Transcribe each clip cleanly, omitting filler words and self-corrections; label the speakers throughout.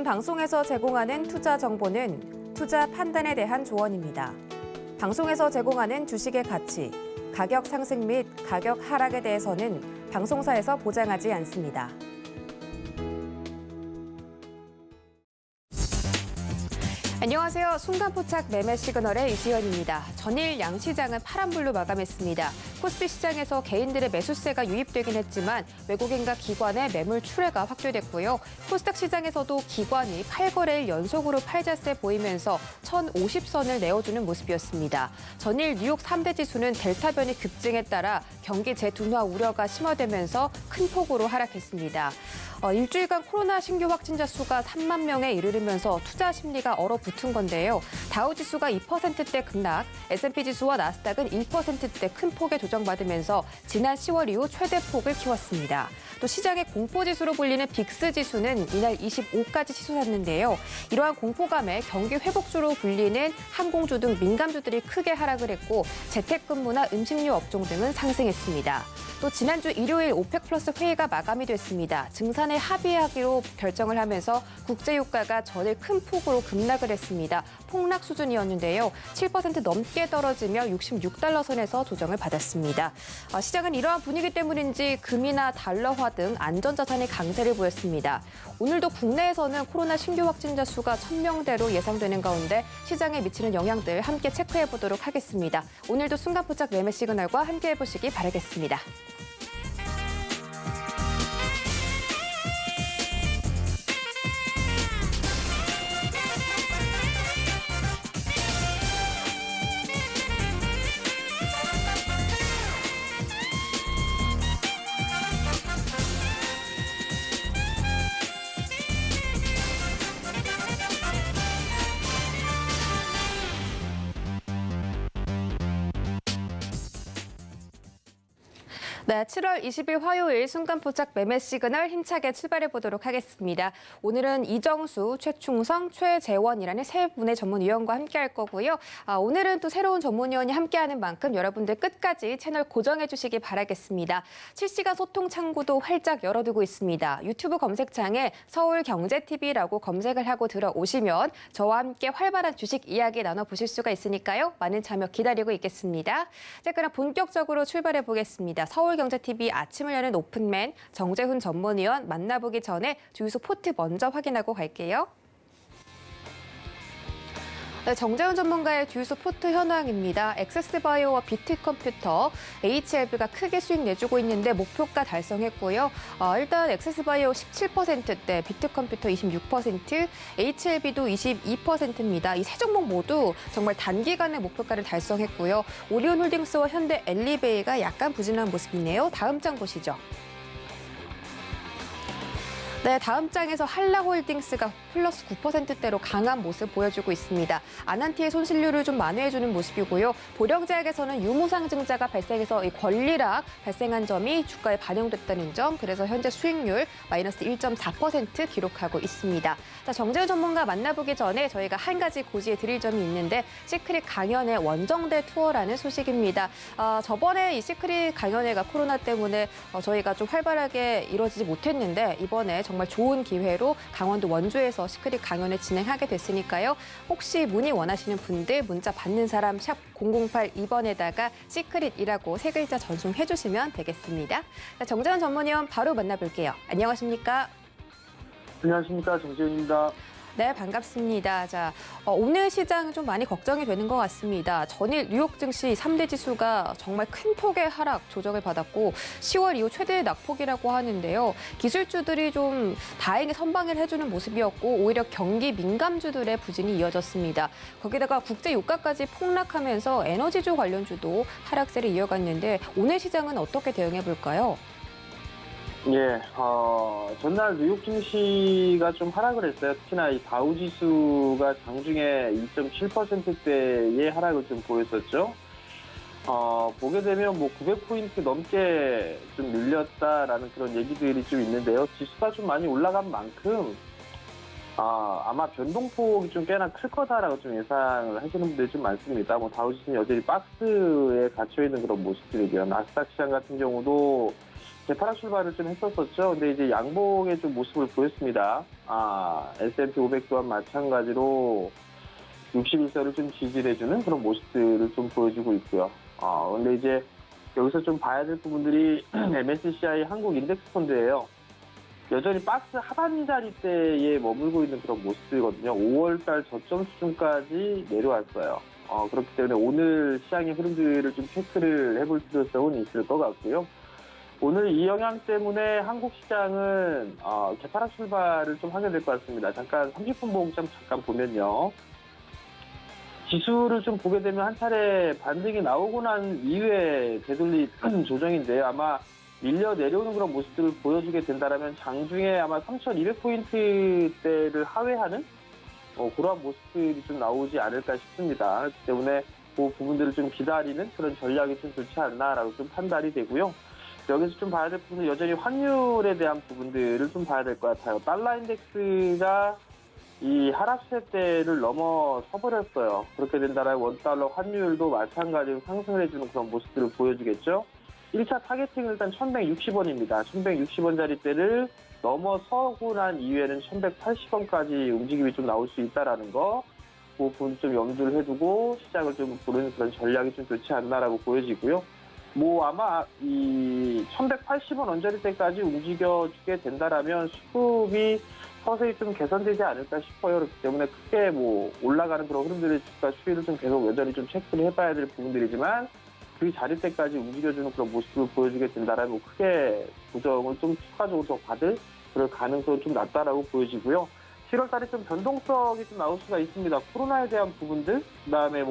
Speaker 1: 방송에서 제공하는 투자 정보는 투자 판단에 대한 조언입니다. 방송에서 제공하는 주식의 가치, 가격 상승 및 가격 하락에 대해서는 방송사에서 보장하지 않습니다. 안녕하세요. 순간포착 매매 시그널의 이지연입니다. 전일 양시장은 파란불로 마감했습니다. 코스피 시장에서 개인들의 매수세가 유입되긴 했지만 외국인과 기관의 매물 출회가 확대됐고요. 코스닥 시장에서도 기관이 8거래일 연속으로 팔자세 보이면서 1050선을 내어주는 모습이었습니다. 전일 뉴욕 3대 지수는 델타 변이 급증에 따라 경기 재둔화 우려가 심화되면서 큰 폭으로 하락했습니다. 일주일간 코로나 신규 확진자 수가 3만 명에 이르면서 투자 심리가 얼어붙은 건데요. 다우지수가 2%대 급락, S&P 지수와 나스닥은 1%대 큰 폭의 조정받으면서 지난 10월 이후 최대 폭을 키웠습니다. 또 시장의 공포지수로 불리는 빅스 지수는 이날 25까지 치솟았는데요. 이러한 공포감에 경기 회복주로 불리는 항공주 등 민감주들이 크게 하락을 했고 재택근무나 음식료 업종 등은 상승했습니다. 또 지난주 일요일 오펙 플러스 회의가 마감이 됐습니다. 증산에 합의하기로 결정을 하면서 국제유가가 전일 큰 폭으로 급락을 했습니다. 폭락 수준이었는데요. 7% 넘게 떨어지며 66달러 선에서 조정을 받았습니다. 시장은 이러한 분위기 때문인지 금이나 달러화 등 안전자산이 강세를 보였습니다. 오늘도 국내에서는 코로나 신규 확진자 수가 1000명대로 예상되는 가운데 시장에 미치는 영향들 함께 체크해 보도록 하겠습니다. 오늘도 순간포착 매매 시그널과 함께 해보시기 바라겠습니다. 네, 7월 20일 화요일 순간포착 매매 시그널 힘차게 출발해 보도록 하겠습니다. 오늘은 이정수, 최충성, 최재원이라는 세 분의 전문위원과 함께 할 거고요. 오늘은 또 새로운 전문위원이 함께하는 만큼 여러분들 끝까지 채널 고정해 주시기 바라겠습니다. 실시간 소통 창구도 활짝 열어두고 있습니다. 유튜브 검색창에 서울경제TV라고 검색을 하고 들어오시면 저와 함께 활발한 주식 이야기 나눠보실 수가 있으니까요. 많은 참여 기다리고 있겠습니다. 자, 그럼 본격적으로 출발해 보겠습니다. 서울경제TV 아침을 여는 오픈맨 정재훈 전문위원 만나보기 전에 주유소 포트 먼저 확인하고 갈게요. 네, 정재훈 전문가의 주유소 포트 현황입니다. 엑세스바이오와 비트컴퓨터, HLB가 크게 수익 내주고 있는데 목표가 달성했고요. 일단 엑세스바이오 17%대, 비트컴퓨터 26%, HLB도 22%입니다. 이 세 종목 모두 정말 단기간에 목표가를 달성했고요. 오리온홀딩스와 현대 엘리베이가 약간 부진한 모습이네요. 다음 장 보시죠. 네, 다음 장에서 한라홀딩스가 플러스 9%대로 강한 모습 보여주고 있습니다. 아난티의 손실률을 좀 만회해주는 모습이고요. 보령제약에서는 유무상증자가 발생해서 이 권리락 발생한 점이 주가에 반영됐다는 점, 그래서 현재 수익률 마이너스 1.4% 기록하고 있습니다. 자, 정재훈 전문가 만나보기 전에 저희가 한 가지 고지해 드릴 점이 있는데 시크릿 강연회 원정대 투어라는 소식입니다. 저번에 이 시크릿 강연회가 코로나 때문에 저희가 좀 활발하게 이루어지지 못했는데 이번에 정말 좋은 기회로 강원도 원주에서 시크릿 강연을 진행하게 됐으니까요. 혹시 문의 원하시는 분들 문자 받는 사람 샵 008-2번에다가 시크릿이라고 세 글자 전송해 주시면 되겠습니다. 자, 정재훈 전문위원 바로 만나볼게요. 안녕하십니까?
Speaker 2: 안녕하십니까, 정재훈입니다.
Speaker 1: 네, 반갑습니다. 자, 오늘 시장 좀 많이 걱정이 되는 것 같습니다. 전일 뉴욕 증시 3대 지수가 정말 큰 폭의 하락 조정을 받았고 10월 이후 최대 낙폭이라고 하는데요. 기술주들이 좀 다행히 선방을 해주는 모습이었고 오히려 경기 민감주들의 부진이 이어졌습니다. 거기다가 국제 유가까지 폭락하면서 에너지주 관련주도 하락세를 이어갔는데 오늘 시장은 어떻게 대응해 볼까요?
Speaker 2: 예, 전날 뉴욕 증시가 좀 하락을 했어요. 특히나 이 다우지수가 장중에 2.7%대의 하락을 좀 보였었죠. 보게 되면 뭐 900포인트 넘게 좀 밀렸다라는 그런 얘기들이 좀 있는데요. 지수가 좀 많이 올라간 만큼 아마 변동폭이 좀 꽤나 클 거다라고 좀 예상을 하시는 분들이 좀 많습니다. 뭐 다우지수는 여전히 박스에 갇혀 있는 그런 모습들이고요. 나스닥 시장 같은 경우도 개파락 출발을 좀 했었었죠. 근데 이제 양봉의 좀 모습을 보였습니다. S&P 500 또한 마찬가지로 61선을 좀 지지해주는 그런 모습들을 좀 보여주고 있고요. 근데 이제 여기서 좀 봐야 될 부분들이 MSCI 한국 인덱스 펀드예요. 여전히 박스 하반 자리대에 머물고 있는 그런 모습이거든요. 5월달 저점 수준까지 내려왔어요. 그렇기 때문에 오늘 시장의 흐름들을 좀 체크를 해볼 필요성은 있을 것 같고요. 오늘 이 영향 때문에 한국 시장은 개파락 출발을 좀 하게 될 것 같습니다. 잠깐 30분 보고점 잠깐 보면요. 지수를 좀 보게 되면 한 차례 반등이 나오고 난 이후에 되돌린 조정인데요. 아마 밀려 내려오는 그런 모습들을 보여주게 된다면 장중에 아마 3,200포인트대를 하회하는 그러한 모습들이 좀 나오지 않을까 싶습니다. 그렇기 때문에 그 부분들을 좀 기다리는 그런 전략이 좀 좋지 않나라고 좀 판단이 되고요. 여기서 좀 봐야 될 부분은 여전히 환율에 대한 부분들을 좀 봐야 될 것 같아요. 달러 인덱스가 이 하락세대를 넘어서 버렸어요. 그렇게 된다면 원달러 환율도 마찬가지로 상승을 해주는 그런 모습들을 보여주겠죠. 1차 타겟팅은 일단 1,160원입니다. 1,160원짜리대를 넘어서고 난 이후에는 1,180원까지 움직임이 좀 나올 수 있다라는 거, 그 부분 좀 염두를 해두고 시장을 좀 보는 그런 전략이 좀 좋지 않나라고 보여지고요. 아마 이 1,180원 언저리대까지 움직여주게 된다라면 수급이 서서히 좀 개선되지 않을까 싶어요. 그렇기 때문에 크게 올라가는 그런 흐름들의 주가 추이를 좀 계속 여전히 좀 체크를 해봐야 될 부분들이지만 그 자리대까지 움직여주는 그런 모습을 보여주게 된다라면 크게 조정을 좀 추가적으로 더 받을 그럴 가능성이 좀 낮다라고 보여지고요. 7월 달에 좀 변동성이 좀 나올 수가 있습니다. 코로나에 대한 부분들, 그 다음에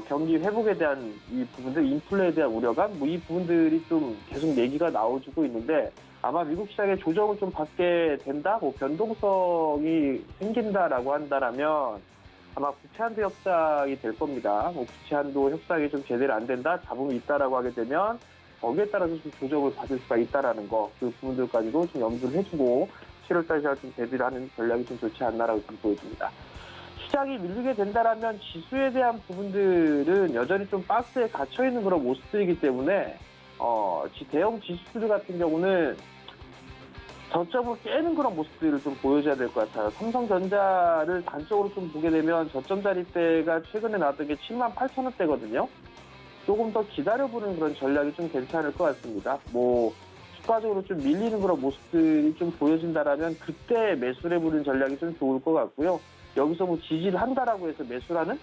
Speaker 2: 경기 회복에 대한 이 부분들, 인플레에 대한 우려감, 이 부분들이 좀 계속 얘기가 나와주고 있는데 아마 미국 시장에 조정을 좀 받게 된다, 변동성이 생긴다라고 한다라면 아마 부채한도 협상이 될 겁니다. 부채한도 협상이 좀 제대로 안 된다, 잡음이 있다라고 하게 되면 거기에 따라서 좀 조정을 받을 수가 있다라는 거, 그 부분들까지도 좀 염두를 해주고 7월달 시장 좀 대비를 하는 전략이 좀 좋지 않나라고 좀 보여집니다. 시장이 밀리게 된다라면 지수에 대한 부분들은 여전히 좀 박스에 갇혀 있는 그런 모습들이기 때문에 대형 지수들 같은 경우는 저점을 깨는 그런 모습들을 좀 보여줘야 될 것 같아요. 삼성전자를 단적으로 좀 보게 되면 저점 자리대가 최근에 나왔던 게 78,000원대거든요. 조금 더 기다려보는 그런 전략이 좀 괜찮을 것 같습니다. 추가적으로 좀 밀리는 그런 모습들이 좀 보여진다라면 그때 매수를 해보는 전략이 좀 좋을 것 같고요. 여기서 지지를 한다라고 해서 매수라는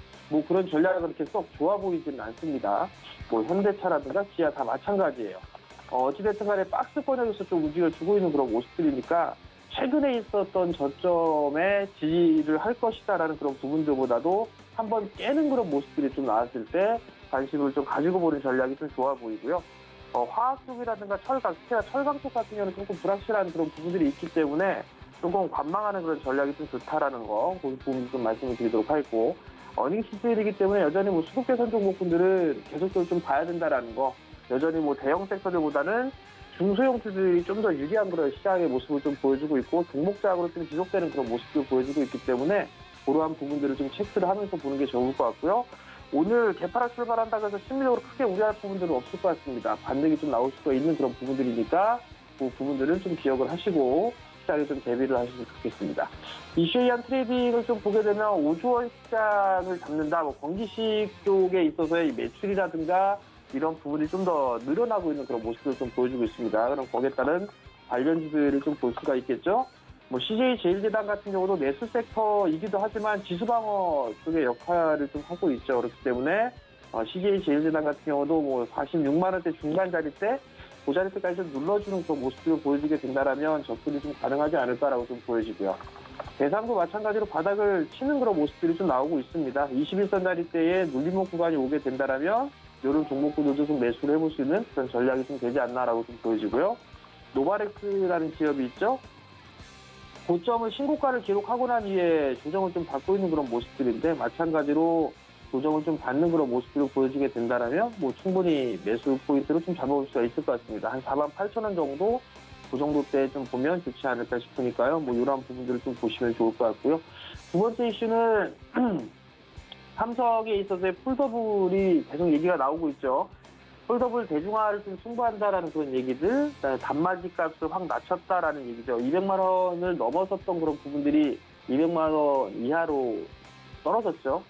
Speaker 2: 그런 전략이 그렇게 썩 좋아 보이지는 않습니다. 현대차라든가 기아 다 마찬가지예요. 어찌됐든 간에 박스권에서 좀 움직여주고 있는 그런 모습들이니까 최근에 있었던 저점에 지지를 할 것이다라는 그런 부분들보다도 한번 깨는 그런 모습들이 좀 나왔을 때 관심을 좀 가지고 보는 전략이 좀 좋아 보이고요. 화학 쪽이라든가 철강, 특히나 철강 쪽 같은 경우는 조금 불확실한 그런 부분들이 있기 때문에 조금 관망하는 그런 전략이 좀 좋다라는 거, 그 부분 좀 말씀을 드리도록 하겠고, 어닝 시즌이기 때문에 여전히 수급 개선 종목군들은 계속적으로 좀 봐야 된다라는 거, 여전히 대형 섹터들보다는 중소형주들이 좀 더 유리한 그런 시장의 모습을 좀 보여주고 있고, 종목적으로 좀 지속되는 그런 모습을 보여주고 있기 때문에 그러한 부분들을 좀 체크를 하면서 보는 게 좋을 것 같고요. 오늘 개파락 출발한다고 해서 심리적으로 크게 우려할 부분들은 없을 것 같습니다. 반등이 좀 나올 수가 있는 그런 부분들이니까 그 부분들은 좀 기억을 하시고 시장에 좀 대비를 하시면 좋겠습니다. 이슈에 의한 트레이딩을 좀 보게 되면 5주원 시장을 잡는다, 건기식 쪽에 있어서의 매출이라든가 이런 부분이 좀 더 늘어나고 있는 그런 모습을 좀 보여주고 있습니다. 그럼 거기에 따른 관련주들을 좀 볼 수가 있겠죠. CJ 제일제당 같은 경우도 매수 섹터이기도 하지만 지수방어 쪽의 역할을 좀 하고 있죠. 그렇기 때문에 CJ 제일제당 같은 경우도 46만 원대 중간 자리대, 그 자리대까지 좀 눌러주는 그런 모습들을 보여주게 된다라면 접근이 좀 가능하지 않을까라고 좀 보여지고요. 대상도 마찬가지로 바닥을 치는 그런 모습들이 좀 나오고 있습니다. 21선 자리대에 눌림목 구간이 오게 된다라면 이런 종목들도 좀 매수를 해볼 수 있는 그런 전략이 좀 되지 않나라고 좀 보여지고요. 노바렉스라는 기업이 있죠. 고점을 신고가를 기록하고 난 이후에 조정을 좀 받고 있는 그런 모습들인데 마찬가지로 조정을 좀 받는 그런 모습들을 보여주게 된다면 충분히 매수 포인트로 좀 잡아볼 수가 있을 것 같습니다. 한 48,000원 정도 그 정도 때 좀 보면 좋지 않을까 싶으니까요. 이런 부분들을 좀 보시면 좋을 것 같고요. 두 번째 이슈는 삼성에 있어서의 폴더블이 계속 얘기가 나오고 있죠. 폴더블 대중화를 좀 승부한다라는 그런 얘기들, 그다음에 단말기 값을 확 낮췄다라는 얘기죠. 200만 원을 넘어섰던 그런 부분들이 200만 원 이하로 떨어졌죠.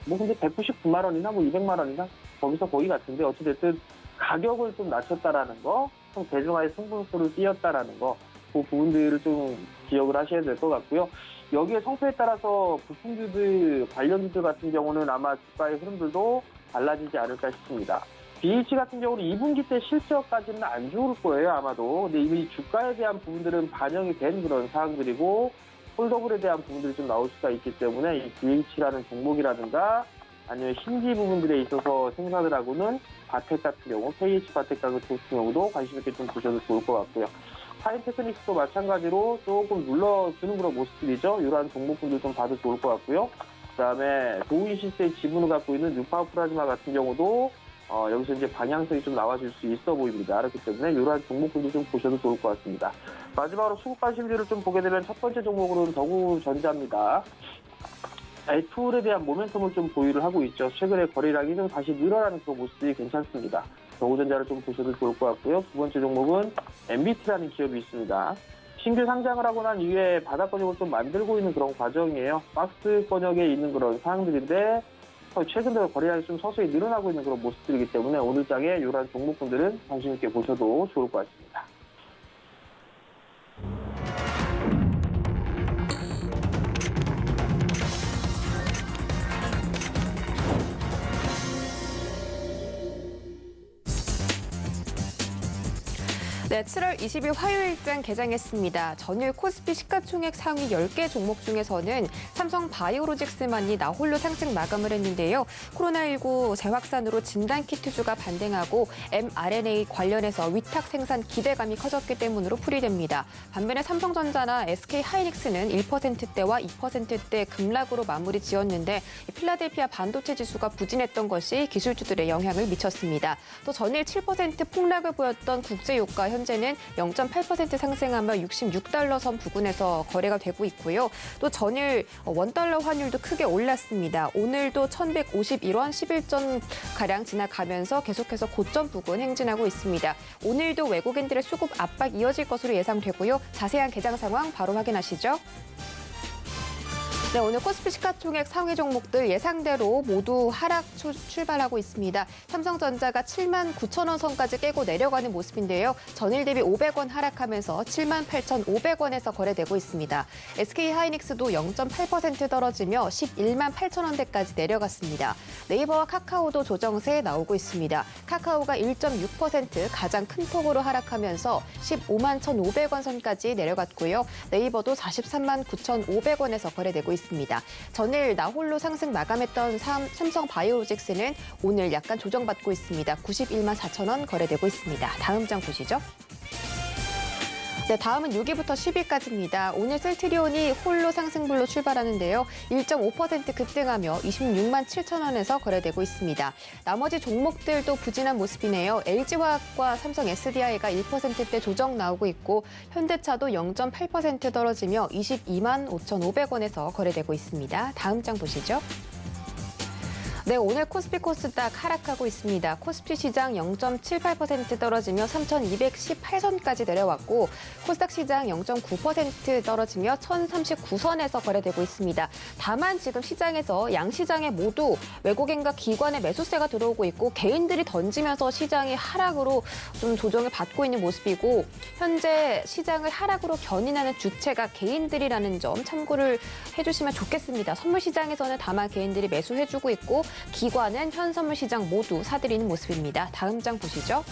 Speaker 2: 뭐 근데 199만 원이나 뭐 200만 원이나 거기서 거기 같은데 어찌됐든 가격을 좀 낮췄다라는 거, 좀 대중화의 승부수를 띄었다라는 거, 그 부분들을 좀 기억을 하셔야 될 것 같고요. 여기에 성패에 따라서 부품주들, 관련주들 같은 경우는 아마 주가의 흐름들도 달라지지 않을까 싶습니다. BH 같은 경우는 2분기 때 실적까지는 안 좋을 거예요, 아마도. 근데 이미 주가에 대한 부분들은 반영이 된 그런 사항들이고, 폴더블에 대한 부분들이 좀 나올 수가 있기 때문에 이 BH라는 종목이라든가 아니면 신기 부분들에 있어서 생산을 하고는 바텍 같은 경우, KH 바텍 같은 경우도 관심 있게 좀 보셔도 좋을 것 같고요. 타임테크닉스도 마찬가지로 조금 눌러주는 그런 모습들이죠. 이러한 종목군들 좀 봐도 좋을 것 같고요. 그다음에 도우인시스의 지분을 갖고 있는 뉴파워 플라즈마 같은 경우도 여기서 이제 방향성이 좀 나와줄 수 있어 보입니다. 그렇기 때문에 이러한 종목군들 좀 보셔도 좋을 것 같습니다. 마지막으로 수급 관심주를 좀 보게 되면 첫 번째 종목으로는 더구전자입니다. 툴에 대한 모멘텀을 좀 보유를 하고 있죠. 최근에 거래량이 좀 다시 늘어나는 그런 모습들이 괜찮습니다. 더구전자를 좀 보셔도 좋을 것 같고요. 두 번째 종목은 MBT라는 기업이 있습니다. 신규 상장을 하고 난 이후에 바닥 권역을 좀 만들고 있는 그런 과정이에요. 박스 권역에 있는 그런 사항들인데 최근 들어 거래량이 좀 서서히 늘어나고 있는 그런 모습들이기 때문에 오늘 장에 이러한 종목군들은 관심 있게 보셔도 좋을 것 같습니다.
Speaker 1: 네, 7월 20일 화요일장 개장했습니다. 전일 코스피 시가총액 상위 10개 종목 중에서는 삼성 바이오로직스만이 나홀로 상승 마감을 했는데요. 코로나19 재확산으로 진단키트주가 반등하고 mRNA 관련해서 위탁 생산 기대감이 커졌기 때문으로 풀이됩니다. 반면에 삼성전자나 SK하이닉스는 1%대와 2%대 급락으로 마무리 지었는데 필라델피아 반도체 지수가 부진했던 것이 기술주들의 영향을 미쳤습니다. 또 전일 7% 폭락을 보였던 국제유가 현재는 0.8% 상승하며 66달러 선 부근에서 거래가 되고 있고요. 또 전일 원달러 환율도 크게 올랐습니다. 오늘도 1151원 11전 가량 지나가면서 계속해서 고점 부근 행진하고 있습니다. 오늘도 외국인들의 수급 압박 이어질 것으로 예상되고요. 자세한 개장 상황 바로 확인하시죠. 네, 오늘 코스피 시가총액 상위 종목들 예상대로 모두 하락 출발하고 있습니다. 삼성전자가 7만 9천 원 선까지 깨고 내려가는 모습인데요. 전일 대비 500원 하락하면서 7만 8,500원에서 거래되고 있습니다. SK하이닉스도 0.8% 떨어지며 11만 8천 원대까지 내려갔습니다. 네이버와 카카오도 조정세에 나오고 있습니다. 카카오가 1.6% 가장 큰 폭으로 하락하면서 15만 1,500원 선까지 내려갔고요. 네이버도 43만 9,500원에서 거래되고 있습니다. 전일 나홀로 상승 마감했던 삼성 바이오로직스는 오늘 약간 조정받고 있습니다. 91만 4천 원 거래되고 있습니다. 다음 장 보시죠. 네, 다음은 6위부터 10위까지입니다. 오늘 셀트리온이 홀로 상승불로 출발하는데요. 1.5% 급등하며 26만 7천 원에서 거래되고 있습니다. 나머지 종목들도 부진한 모습이네요. LG화학과 삼성 SDI가 1%대 조정 나오고 있고 현대차도 0.8% 떨어지며 22만 5,500원에서 거래되고 있습니다. 다음 장 보시죠. 네, 오늘 코스피 코스닥 하락하고 있습니다. 코스피 시장 0.78% 떨어지며 3,218선까지 내려왔고 코스닥 시장 0.9% 떨어지며 1,039선에서 거래되고 있습니다. 다만 지금 시장에서 양시장에 모두 외국인과 기관의 매수세가 들어오고 있고 개인들이 던지면서 시장이 하락으로 좀 조정을 받고 있는 모습이고 현재 시장을 하락으로 견인하는 주체가 개인들이라는 점 참고를 해주시면 좋겠습니다. 선물 시장에서는 다만 개인들이 매수해주고 있고 기관은 현 선물 시장 모두 사들이는 모습입니다. 다음 장 보시죠.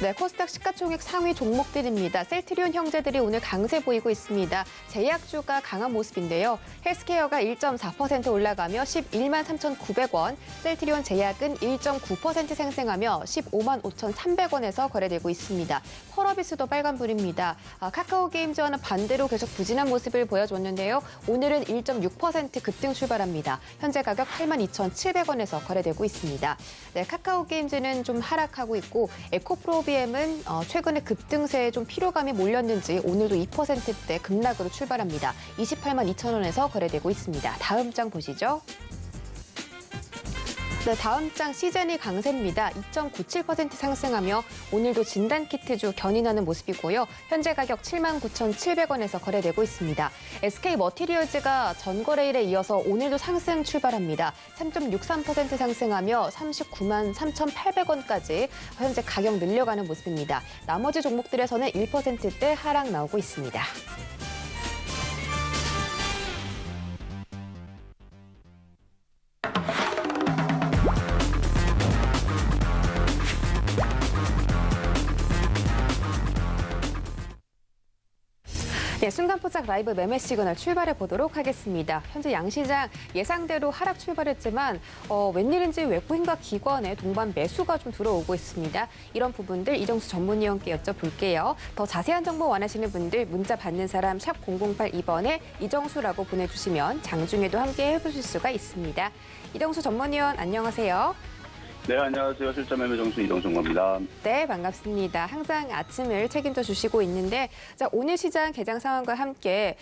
Speaker 1: 네, 코스닥 시가총액 상위 종목들입니다. 셀트리온 형제들이 오늘 강세 보이고 있습니다. 제약주가 강한 모습인데요. 헬스케어가 1.4% 올라가며 11만 3,900원, 셀트리온 제약은 1.9% 상승하며 15만 5,300원에서 거래되고 있습니다. 펄어비스도 빨간불입니다. 카카오 게임즈와는 반대로 계속 부진한 모습을 보여줬는데요. 오늘은 1.6% 급등 출발합니다. 현재 가격 8만 2,700원에서 거래되고 있습니다. 네, 카카오 게임즈는 좀 하락하고 있고 에코프로비엠은 최근에 급등세에 좀 피로감이 몰렸는지 오늘도 2%대 급락으로 출발합니다. 28만 2천 원에서 거래되고 있습니다. 다음 장 보시죠. 네, 다음 장 시제니 강세입니다. 2.97% 상승하며 오늘도 진단키트주 견인하는 모습이고요. 현재 가격 79,700원에서 거래되고 있습니다. SK머티리얼즈가 전거래일에 이어서 오늘도 상승 출발합니다. 3.63% 상승하며 393,800원까지 현재 가격 늘려가는 모습입니다. 나머지 종목들에서는 1%대 하락 나오고 있습니다. 네, 순간포착 라이브 매매 시그널 출발해 보도록 하겠습니다. 현재 양시장 예상대로 하락 출발했지만 웬일인지 외국인과 기관의 동반 매수가 좀 들어오고 있습니다. 이런 부분들 이정수 전문위원께 여쭤볼게요. 더 자세한 정보 원하시는 분들 문자 받는 사람 샵 0082번에 이정수라고 보내주시면 장중에도 함께 해보실 수가 있습니다. 이정수 전문위원 안녕하세요.
Speaker 3: 네, 안녕하세요. 실전 매매 정수 이동정입니다.
Speaker 1: 네, 반갑습니다. 항상 아침을 책임져 주시고 있는데 자, 오늘 시장 개장 상황과 함께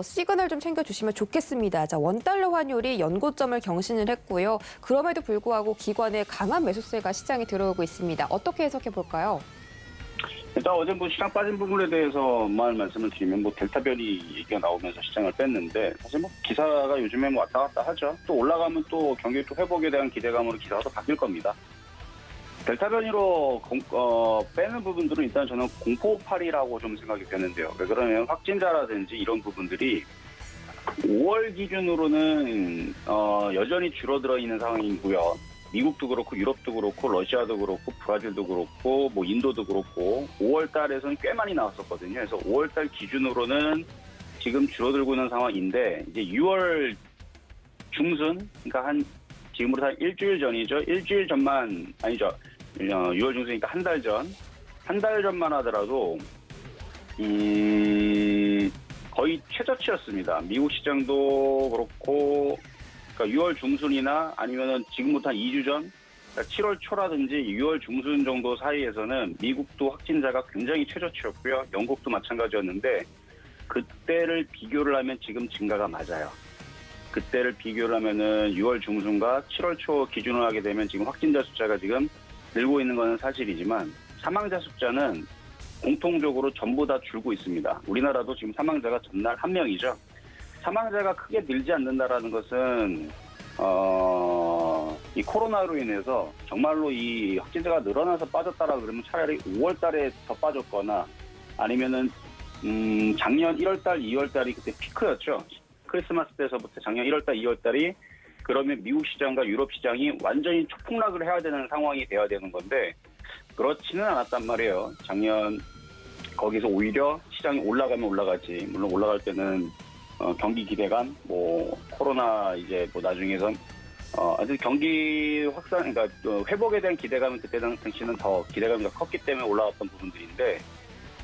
Speaker 1: 시그널 좀 챙겨주시면 좋겠습니다. 자, 원달러 환율이 연고점을 경신을 했고요. 그럼에도 불구하고 기관의 강한 매수세가 시장에 들어오고 있습니다. 어떻게 해석해 볼까요?
Speaker 3: 일단 어제 시장 빠진 부분에 대해서만 말씀을 드리면 델타 변이 얘기가 나오면서 시장을 뺐는데 사실 기사가 요즘에 왔다 갔다 하죠. 또 올라가면 또 경기 또 회복에 대한 기대감으로 기사가 또 바뀔 겁니다. 델타 변이로 빼는 부분들은 일단 저는 공포팔이라고 좀 생각이 되는데요. 왜 그러냐면 확진자라든지 이런 부분들이 5월 기준으로는 여전히 줄어들어 있는 상황이고요. 미국도 그렇고 유럽도 그렇고 러시아도 그렇고 브라질도 그렇고 인도도 그렇고 5월 달에서는 꽤 많이 나왔었거든요. 그래서 5월 달 기준으로는 지금 줄어들고 있는 상황인데 이제 6월 중순 그러니까 지금으로 한 일주일 전이죠. 일주일 전만 아니죠. 6월 중순이니까 한 달 전만 하더라도 거의 최저치였습니다. 미국 시장도 그렇고 그러니까 6월 중순이나 아니면은 지금부터 한 2주 전, 그러니까 7월 초라든지 6월 중순 정도 사이에서는 미국도 확진자가 굉장히 최저치였고요. 영국도 마찬가지였는데 그때를 비교를 하면 지금 증가가 맞아요. 그때를 비교를 하면은 6월 중순과 7월 초 기준으로 하게 되면 지금 확진자 숫자가 지금 늘고 있는 것은 사실이지만 사망자 숫자는 공통적으로 전부 다 줄고 있습니다. 우리나라도 지금 사망자가 전날 1명이죠. 사망자가 크게 늘지 않는다라는 것은 이 코로나로 인해서 정말로 이 확진자가 늘어나서 빠졌다라 그러면 차라리 5월 달에 더 빠졌거나 아니면은 작년 1월 달, 2월 달이 그때 피크였죠. 크리스마스 때서부터 작년 1월 달, 2월 달이 그러면 미국 시장과 유럽 시장이 완전히 초폭락을 해야 되는 상황이 돼야 되는 건데 그렇지는 않았단 말이에요. 작년 거기서 오히려 시장이 올라가면 올라가지. 물론 올라갈 때는 경기 기대감, 코로나 이제 나중에선 아직 경기 확산, 그러니까 회복에 대한 기대감은 그때 당시는 더 기대감이 더 컸기 때문에 올라왔던 부분들인데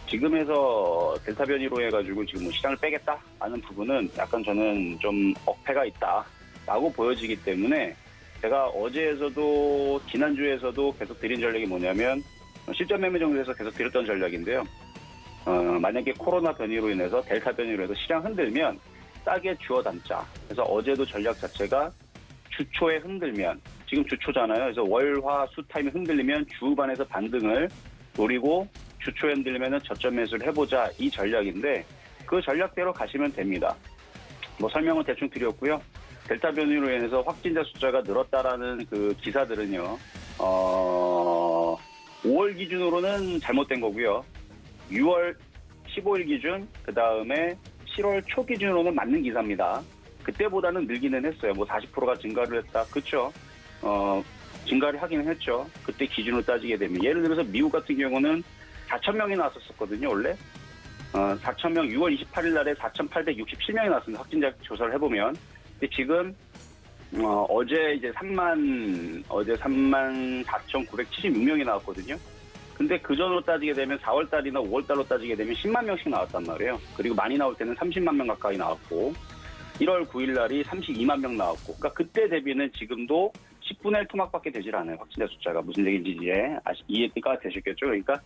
Speaker 3: 지금에서 델타 변이로 해가지고 지금 시장을 빼겠다 하는 부분은 약간 저는 좀 억패가 있다라고 보여지기 때문에 제가 어제에서도 지난주에서도 계속 드린 전략이 뭐냐면 실전 매매 정도에서 계속 드렸던 전략인데요. 만약에 코로나 변이로 인해서 델타 변이로 해서 시장 흔들면 싸게 주워 담자. 그래서 어제도 전략 자체가 주초에 흔들면 지금 주초잖아요. 그래서 월, 화, 수 타임이 흔들리면 주 후반에서 반등을 노리고 주초에 흔들리면 저점 매수를 해보자 이 전략인데 그 전략대로 가시면 됩니다. 설명을 대충 드렸고요. 델타 변이로 인해서 확진자 숫자가 늘었다라는 그 기사들은요. 5월 기준으로는 잘못된 거고요. 6월 15일 기준, 그 다음에 7월 초 기준으로는 맞는 기사입니다. 그때보다는 늘기는 했어요. 40%가 증가를 했다. 그렇죠. 증가를 하기는 했죠. 그때 기준으로 따지게 되면. 예를 들어서 미국 같은 경우는 4,000명이 나왔었거든요, 원래. 4,000명, 6월 28일 날에 4,867명이 나왔습니다. 확진자 조사를 해보면. 근데 지금, 어제 이제 34,976명이 나왔거든요. 근데 그 전으로 따지게 되면 4월 달이나 5월 달로 따지게 되면 10만 명씩 나왔단 말이에요. 그리고 많이 나올 때는 30만 명 가까이 나왔고 1월 9일 날이 32만 명 나왔고 그러니까 그때 대비는 지금도 10분의 1 토막밖에 되질 않아요. 확진자 숫자가 무슨 얘기인지 이제 이해가 되셨겠죠. 그러니까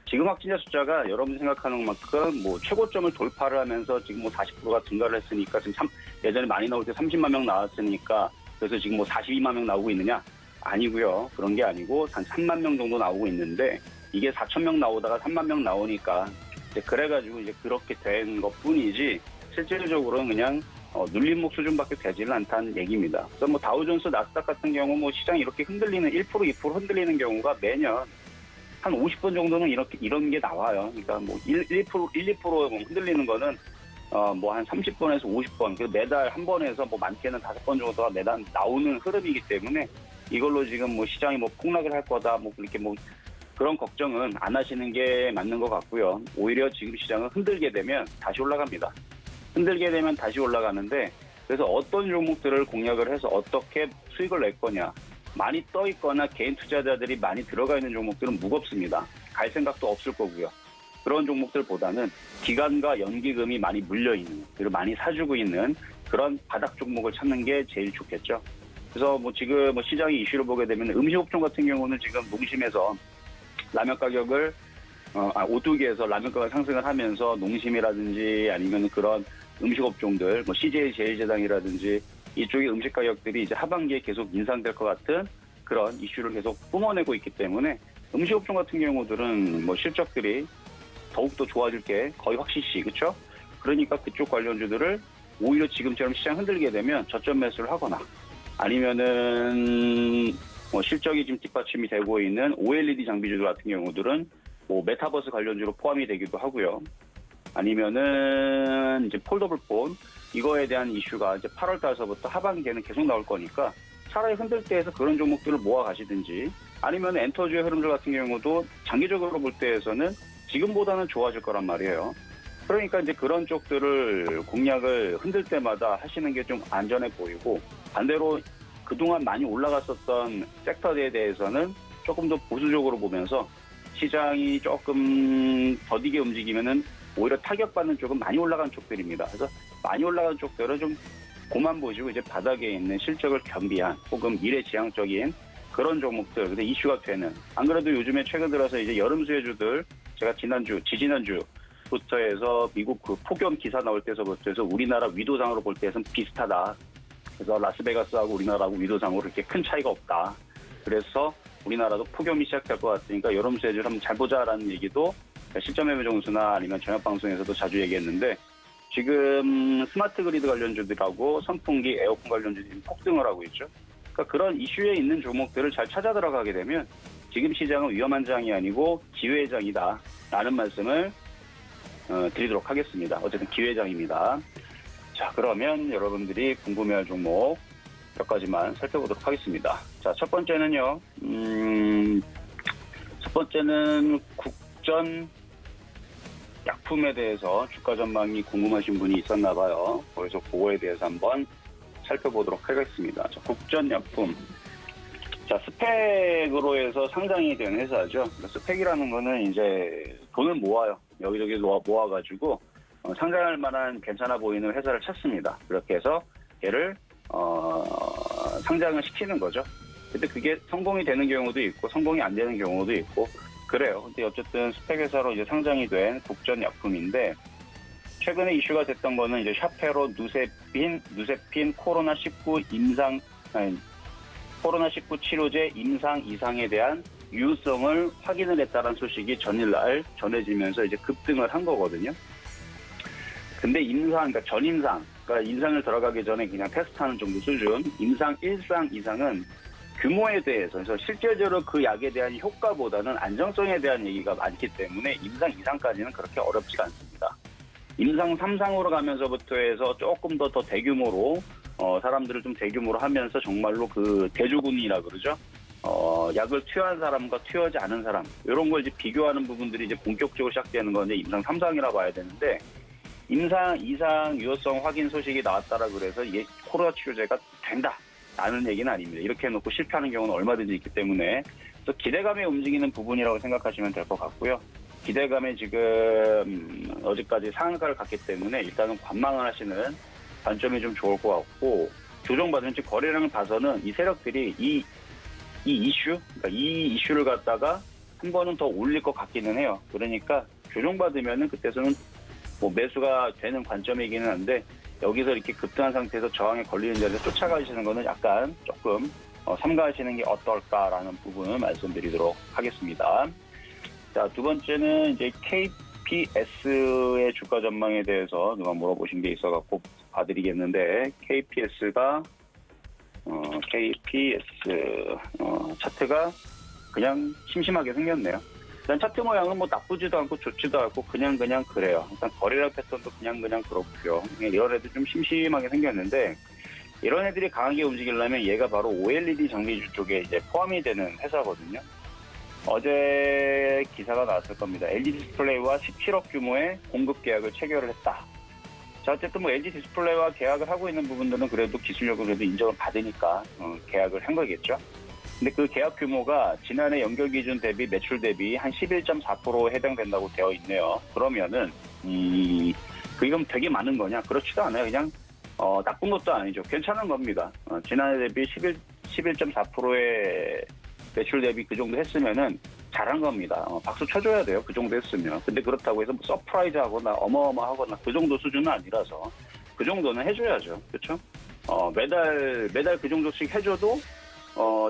Speaker 3: 지금 확진자 숫자가 여러분이 생각하는 만큼 최고점을 돌파를 하면서 지금 40%가 증가를 했으니까 지금 예전에 많이 나올 때 30만 명 나왔으니까 그래서 지금 42만 명 나오고 있느냐? 아니고요. 그런 게 아니고 한 3만 명 정도 나오고 있는데 이게 4천 명 나오다가 3만 명 나오니까 이제 그래가지고 이제 그렇게 된 것뿐이지 실질적으로는 그냥 눌림목 수준밖에 되지는 않다는 얘기입니다. 그래서 뭐 다우존스, 나스닥 같은 경우 뭐 시장이 이렇게 흔들리는 1%, 2% 흔들리는 경우가 매년 한 50번 정도는 이런 게 나와요. 그러니까 뭐 2% 흔들리는 거는 뭐 한 30번에서 50번, 그 매달 한 번에서 뭐 많게는 5번 정도가 매달 나오는 흐름이기 때문에 이걸로 지금 뭐 시장이 뭐 폭락을 할 거다, 뭐 이렇게 뭐 그런 걱정은 안 하시는 게 맞는 것 같고요. 오히려 지금 시장은 흔들게 되면 다시 올라갑니다. 흔들게 되면 다시 올라가는데 그래서 어떤 종목들을 공략을 해서 어떻게 수익을 낼 거냐. 많이 떠 있거나 개인 투자자들이 많이 들어가 있는 종목들은 무겁습니다. 갈 생각도 없을 거고요. 그런 종목들보다는 기관과 연기금이 많이 물려있는, 그리고 많이 사주고 있는 그런 바닥 종목을 찾는 게 제일 좋겠죠. 그래서 뭐 지금 뭐 시장의 이슈를 보게 되면 음식업종 같은 경우는 지금 농심에서 라면 가격을 오뚜기에서 라면 가격 상승을 하면서 농심이라든지 아니면 그런 음식업종들, 뭐 CJ 제일제당이라든지 이쪽의 음식 가격들이 이제 하반기에 계속 인상될 것 같은 그런 이슈를 계속 뿜어내고 있기 때문에 음식업종 같은 경우들은 뭐 실적들이 더욱더 좋아질 게 거의 확실시, 그렇죠? 그러니까 그쪽 관련주들을 오히려 지금처럼 시장 흔들게 되면 저점 매수를 하거나 아니면은 뭐 실적이 지금 뒷받침이 되고 있는 OLED 장비주들 같은 경우들은 뭐 메타버스 관련주로 포함이 되기도 하고요. 아니면은 이제 폴더블 폰 이거에 대한 이슈가 이제 8월 달서부터 하반기에는 계속 나올 거니까 차라리 흔들 때에서 그런 종목들을 모아 가시든지 아니면 엔터주의 흐름들 같은 경우도 장기적으로 볼 때에서는 지금보다는 좋아질 거란 말이에요. 그러니까 이제 그런 쪽들을 공략을 흔들 때마다 하시는 게 좀 안전해 보이고 반대로 그동안 많이 올라갔었던 섹터에 대해서는 조금 더 보수적으로 보면서 시장이 조금 더디게 움직이면은 오히려 타격받는 쪽은 많이 올라간 쪽들입니다. 그래서 많이 올라간 쪽들은 좀 고만 보시고 이제 바닥에 있는 실적을 겸비한 혹은 미래지향적인 그런 종목들, 근데 이슈가 되는. 안 그래도 요즘에 최근 들어서 이제 여름 수혜주들 제가 지지난주부터 해서 미국 그 폭염 기사 나올 때서부터 해서 우리나라 위도상으로 볼 때에서는 비슷하다. 그래서 라스베가스하고 우리나라하고 위도상으로 이렇게 큰 차이가 없다. 그래서 우리나라도 폭염이 시작될 것 같으니까 여름 수혜주를 한번 잘 보자라는 얘기도 실전 매매 정수나 아니면 저녁 방송에서도 자주 얘기했는데 지금 스마트 그리드 관련주들하고 선풍기, 에어컨 관련주들이 폭등을 하고 있죠. 그러니까 그런 이슈에 있는 종목들을 잘 찾아 들어가게 되면 지금 시장은 위험한 장이 아니고 기회의 장이다 라는 말씀을 드리도록 하겠습니다. 어쨌든 기회의 장입니다. 자, 그러면 여러분들이 궁금해할 종목 몇 가지만 살펴보도록 하겠습니다. 자, 첫 번째는요. 첫 번째는 국전 약품에 대해서 주가 전망이 궁금하신 분이 있었나 봐요. 그래서 그거에 대해서 한번 살펴보도록 하겠습니다. 자, 국전 약품. 자, 스펙으로 해서 상장이 된 회사죠. 스펙이라는 거는 이제 돈을 모아요. 여기저기 모아가지고 상장할 만한 괜찮아 보이는 회사를 찾습니다. 그렇게 해서 얘를 상장을 시키는 거죠. 근데 그게 성공이 되는 경우도 있고 성공이 안 되는 경우도 있고 그래요. 근데 어쨌든 스펙 회사로 이제 상장이 된 국전 약품인데 최근에 이슈가 됐던 거는 이제 샤페로 누세핀 코로나19 치료제 임상 이상에 대한 유효성을 확인을 했다는 소식이 전일날 전해지면서 이제 급등을 한 거거든요. 근데 그러니까 전임상, 그러니까 임상을 들어가기 전에 그냥 테스트하는 정도 수준, 임상 1상 이상은 규모에 대해서, 그래서 실제적으로 그 약에 대한 효과보다는 안정성에 대한 얘기가 많기 때문에 임상 이상까지는 그렇게 어렵지가 않습니다. 임상 3상으로 가면서부터 해서 조금 더 대규모로, 사람들을 좀 대규모로 하면서 정말로 그 대조군이라 그러죠. 약을 투여한 사람과 투여하지 않은 사람, 이런 걸 이제 비교하는 부분들이 이제 본격적으로 시작되는 건 이제 임상 3상이라 봐야 되는데, 임상 2상 유효성 확인 소식이 나왔다라 그래서 코로나 치료제가 된다. 라는 얘기는 아닙니다. 이렇게 해놓고 실패하는 경우는 얼마든지 있기 때문에 그래서 기대감에 움직이는 부분이라고 생각하시면 될 것 같고요. 기대감에 지금 어제까지 상한가를 갔기 때문에 일단은 관망을 하시는 관점이 좀 좋을 것 같고 조정받으면 지금 거래량을 봐서는 이 세력들이 이 이슈를 갖다가 한 번은 더 올릴 것 같기는 해요. 그러니까 조정받으면은 그때서는 뭐 매수가 되는 관점이기는 한데 여기서 이렇게 급등한 상태에서 저항에 걸리는 자리에 쫓아가시는 거는 약간 조금 삼가하시는 게 어떨까라는 부분을 말씀드리도록 하겠습니다. 자, 두 번째는 이제 KPS의 주가 전망에 대해서 누가 물어보신 게 있어갖고 봐드리겠는데, KPS가 차트가 그냥 심심하게 생겼네요. 일단 차트 모양은 뭐 나쁘지도 않고 좋지도 않고 그냥 그래요. 일단 거래량 패턴도 그냥 그렇고요. 이런 애들 좀 심심하게 생겼는데, 이런 애들이 강하게 움직이려면 얘가 바로 OLED 장비주 쪽에 이제 포함이 되는 회사거든요. 어제 기사가 나왔을 겁니다. LG 디스플레이와 17억 규모의 공급 계약을 체결을 했다. 자, 어쨌든 뭐 LG 디스플레이와 계약을 하고 있는 부분들은 그래도 기술력을 그래도 인정을 받으니까 계약을 한 거겠죠. 근데 그 계약 규모가 지난해 연결 기준 대비 매출 대비 한 11.4%에 해당된다고 되어 있네요. 그러면은 그건 되게 많은 거냐? 그렇지도 않아요. 그냥 나쁜 것도 아니죠. 괜찮은 겁니다. 지난해 대비 11.4%의 매출 대비 그 정도 했으면은 잘한 겁니다. 박수 쳐줘야 돼요. 그 정도 했으면. 근데 그렇다고 해서 뭐 서프라이즈 하거나 어마어마하거나 그 정도 수준은 아니라서 그 정도는 해줘야죠. 그렇죠? 매달 그 정도씩 해줘도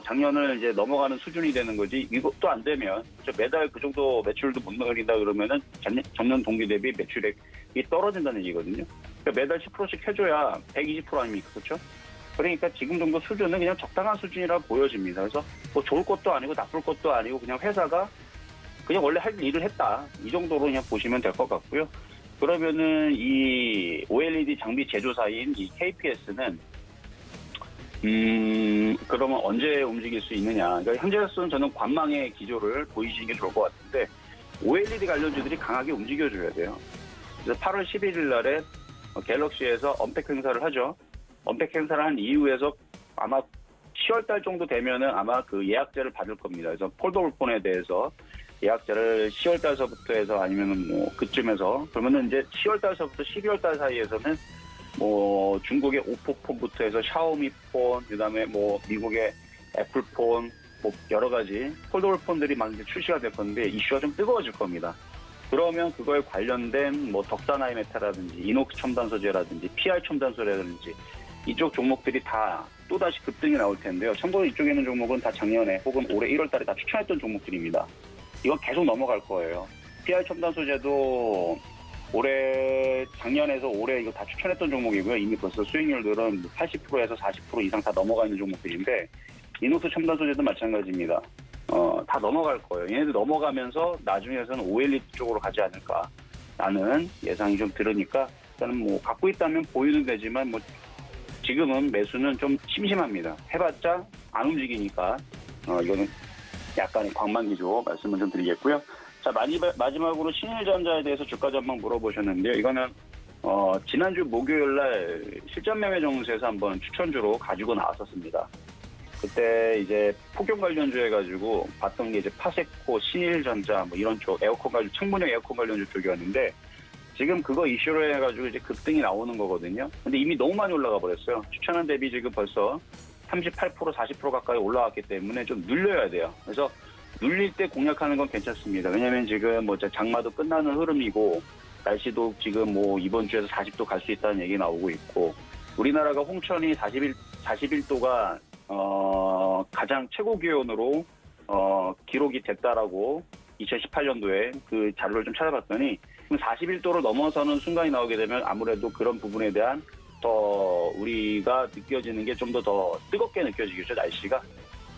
Speaker 3: 작년을 이제 넘어가는 수준이 되는 거지. 이것도 안 되면 매달 그 정도 매출도 못 늘린다 그러면은 전년 동기 대비 매출액이 떨어진다는 얘기거든요. 그러니까 매달 10%씩 해줘야 120% 아닙니까? 그렇죠? 그러니까 지금 정도 수준은 그냥 적당한 수준이라 보여집니다. 그래서 뭐 좋을 것도 아니고 나쁠 것도 아니고 그냥 회사가 그냥 원래 할 일을 했다. 이 정도로 그냥 보시면 될 것 같고요. 그러면은 이 OLED 장비 제조사인 이 KPS는 그러면 언제 움직일 수 있느냐. 그러니까 현재로서는 저는 관망의 기조를 보이시는 게 좋을 것 같은데, OLED 관련주들이 강하게 움직여줘야 돼요. 그래서 8월 11일 날에 갤럭시에서 언팩 행사를 하죠. 언팩 행사를 한 이후에서 아마 10월달 정도 되면은 아마 그 예약제를 받을 겁니다. 그래서 폴더블 폰에 대해서 예약제를 10월달서부터 해서 아니면은 뭐 그쯤에서, 그러면은 이제 10월달서부터 12월달 사이에서는 뭐 중국의 오포 폰부터 해서 샤오미 폰, 그다음에 뭐 미국의 애플 폰, 뭐 여러 가지 폴더블 폰들이 막 이제 출시가 될 건데 이슈가 좀 뜨거워질 겁니다. 그러면 그거에 관련된 뭐 덕산아이 메타라든지 이녹스 첨단 소재라든지 PR 첨단 소재라든지 이쪽 종목들이 다 또다시 급등이 나올 텐데요. 참고로 이쪽에 있는 종목은 다 작년에 혹은 올해 1월 달에 다 추천했던 종목들입니다. 이건 계속 넘어갈 거예요. PR 첨단 소재도 작년에서 올해 이거 다 추천했던 종목이고요. 이미 벌써 수익률들은 80%에서 40% 이상 다 넘어가 있는 종목들인데, 이녹스 첨단 소재도 마찬가지입니다. 다 넘어갈 거예요. 얘네들 넘어가면서 나중에서는 OLED 쪽으로 가지 않을까라는 예상이 좀 들으니까, 일단은 뭐 갖고 있다면 보유는 되지만 뭐 지금은 매수는 좀 심심합니다. 해봤자 안 움직이니까 이거는 약간의 관망기조 말씀을 좀 드리겠고요. 자, 마지막으로 신일전자에 대해서 주가 전망 물어보셨는데요. 이거는 지난주 목요일 날 실전 매매 정세에서 한번 추천주로 가지고 나왔었습니다. 그때 이제 폭염 관련주 해가지고 봤던 게 이제 파세코, 신일전자 뭐 이런 쪽 에어컨 관련, 창문형 에어컨 관련주 쪽이었는데, 지금 그거 이슈로 해가지고 이제 급등이 나오는 거거든요. 근데 이미 너무 많이 올라가 버렸어요. 추천한 대비 지금 벌써 38%, 40% 가까이 올라왔기 때문에 좀 눌려야 돼요. 그래서 눌릴 때 공략하는 건 괜찮습니다. 왜냐면 지금 뭐 장마도 끝나는 흐름이고, 날씨도 지금 뭐 이번 주에서 40도 갈 수 있다는 얘기 나오고 있고, 우리나라가 홍천이 41도가 가장 최고 기온으로 기록이 됐다라고 2018년도에 그 자료를 좀 찾아봤더니, 41도를 넘어서는 순간이 나오게 되면 아무래도 그런 부분에 대한 더 우리가 느껴지는 게 좀 더 뜨겁게 느껴지겠죠, 날씨가.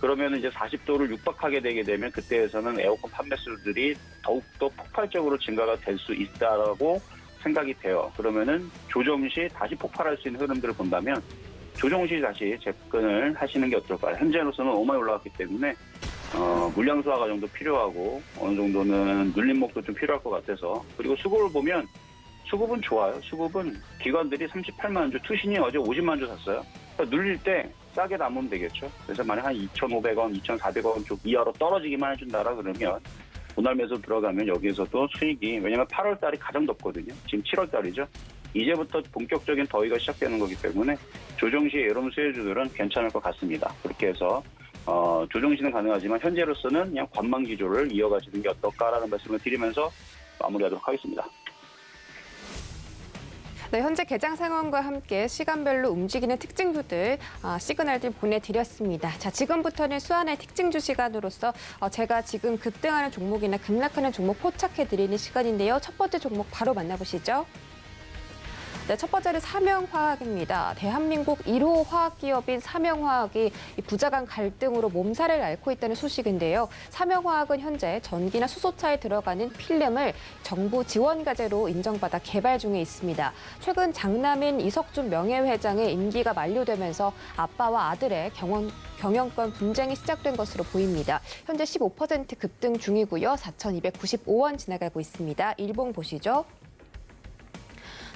Speaker 3: 그러면 이제 40도를 육박하게 되게 되면 그때에서는 에어컨 판매수들이 더욱더 폭발적으로 증가가 될 수 있다라고 생각이 돼요. 그러면은 조정 시 다시 폭발할 수 있는 흐름들을 본다면 조정 시 다시 접근을 하시는 게 어떨까요? 현재로서는 너무 많이 올라갔기 때문에 물량 수화 과정도 필요하고 어느 정도는 눌림목도 좀 필요할 것 같아서. 그리고 수급을 보면 수급은 좋아요. 수급은 기관들이 38만 주, 투신이 어제 50만 주 샀어요. 그러니까 눌릴 때 싸게 남으면 되겠죠. 그래서 만약 한 2,500원, 2,400원 쪽 이하로 떨어지기만 해준다라 그러면 분할 매수 들어가면 여기에서도 수익이, 왜냐면 8월 달이 가장 덥거든요. 지금 7월 달이죠. 이제부터 본격적인 더위가 시작되는 거기 때문에 조정 시에 이런 수혜주들은 괜찮을 것 같습니다. 그렇게 해서 조정 시는 가능하지만 현재로서는 그냥 관망 기조를 이어가시는 게 어떨까라는 말씀을 드리면서 마무리하도록 하겠습니다.
Speaker 1: 네, 현재 개장 상황과 함께 시간별로 움직이는 특징주들, 시그널들 보내드렸습니다. 자, 지금부터는 수완의 특징주 시간으로서 제가 지금 급등하는 종목이나 급락하는 종목 포착해드리는 시간인데요. 첫 번째 종목 바로 만나보시죠. 네, 첫 번째는 삼영화학입니다. 대한민국 1호 화학기업인 삼영화학이 이 부자 간 갈등으로 몸살을 앓고 있다는 소식인데요. 삼영화학은 현재 전기나 수소차에 들어가는 필름을 정부 지원 과제로 인정받아 개발 중에 있습니다. 최근 장남인 이석준 명예회장의 임기가 만료되면서 아빠와 아들의 경영권 분쟁이 시작된 것으로 보입니다. 현재 15% 급등 중이고요. 4,295원 지나가고 있습니다. 일봉 보시죠.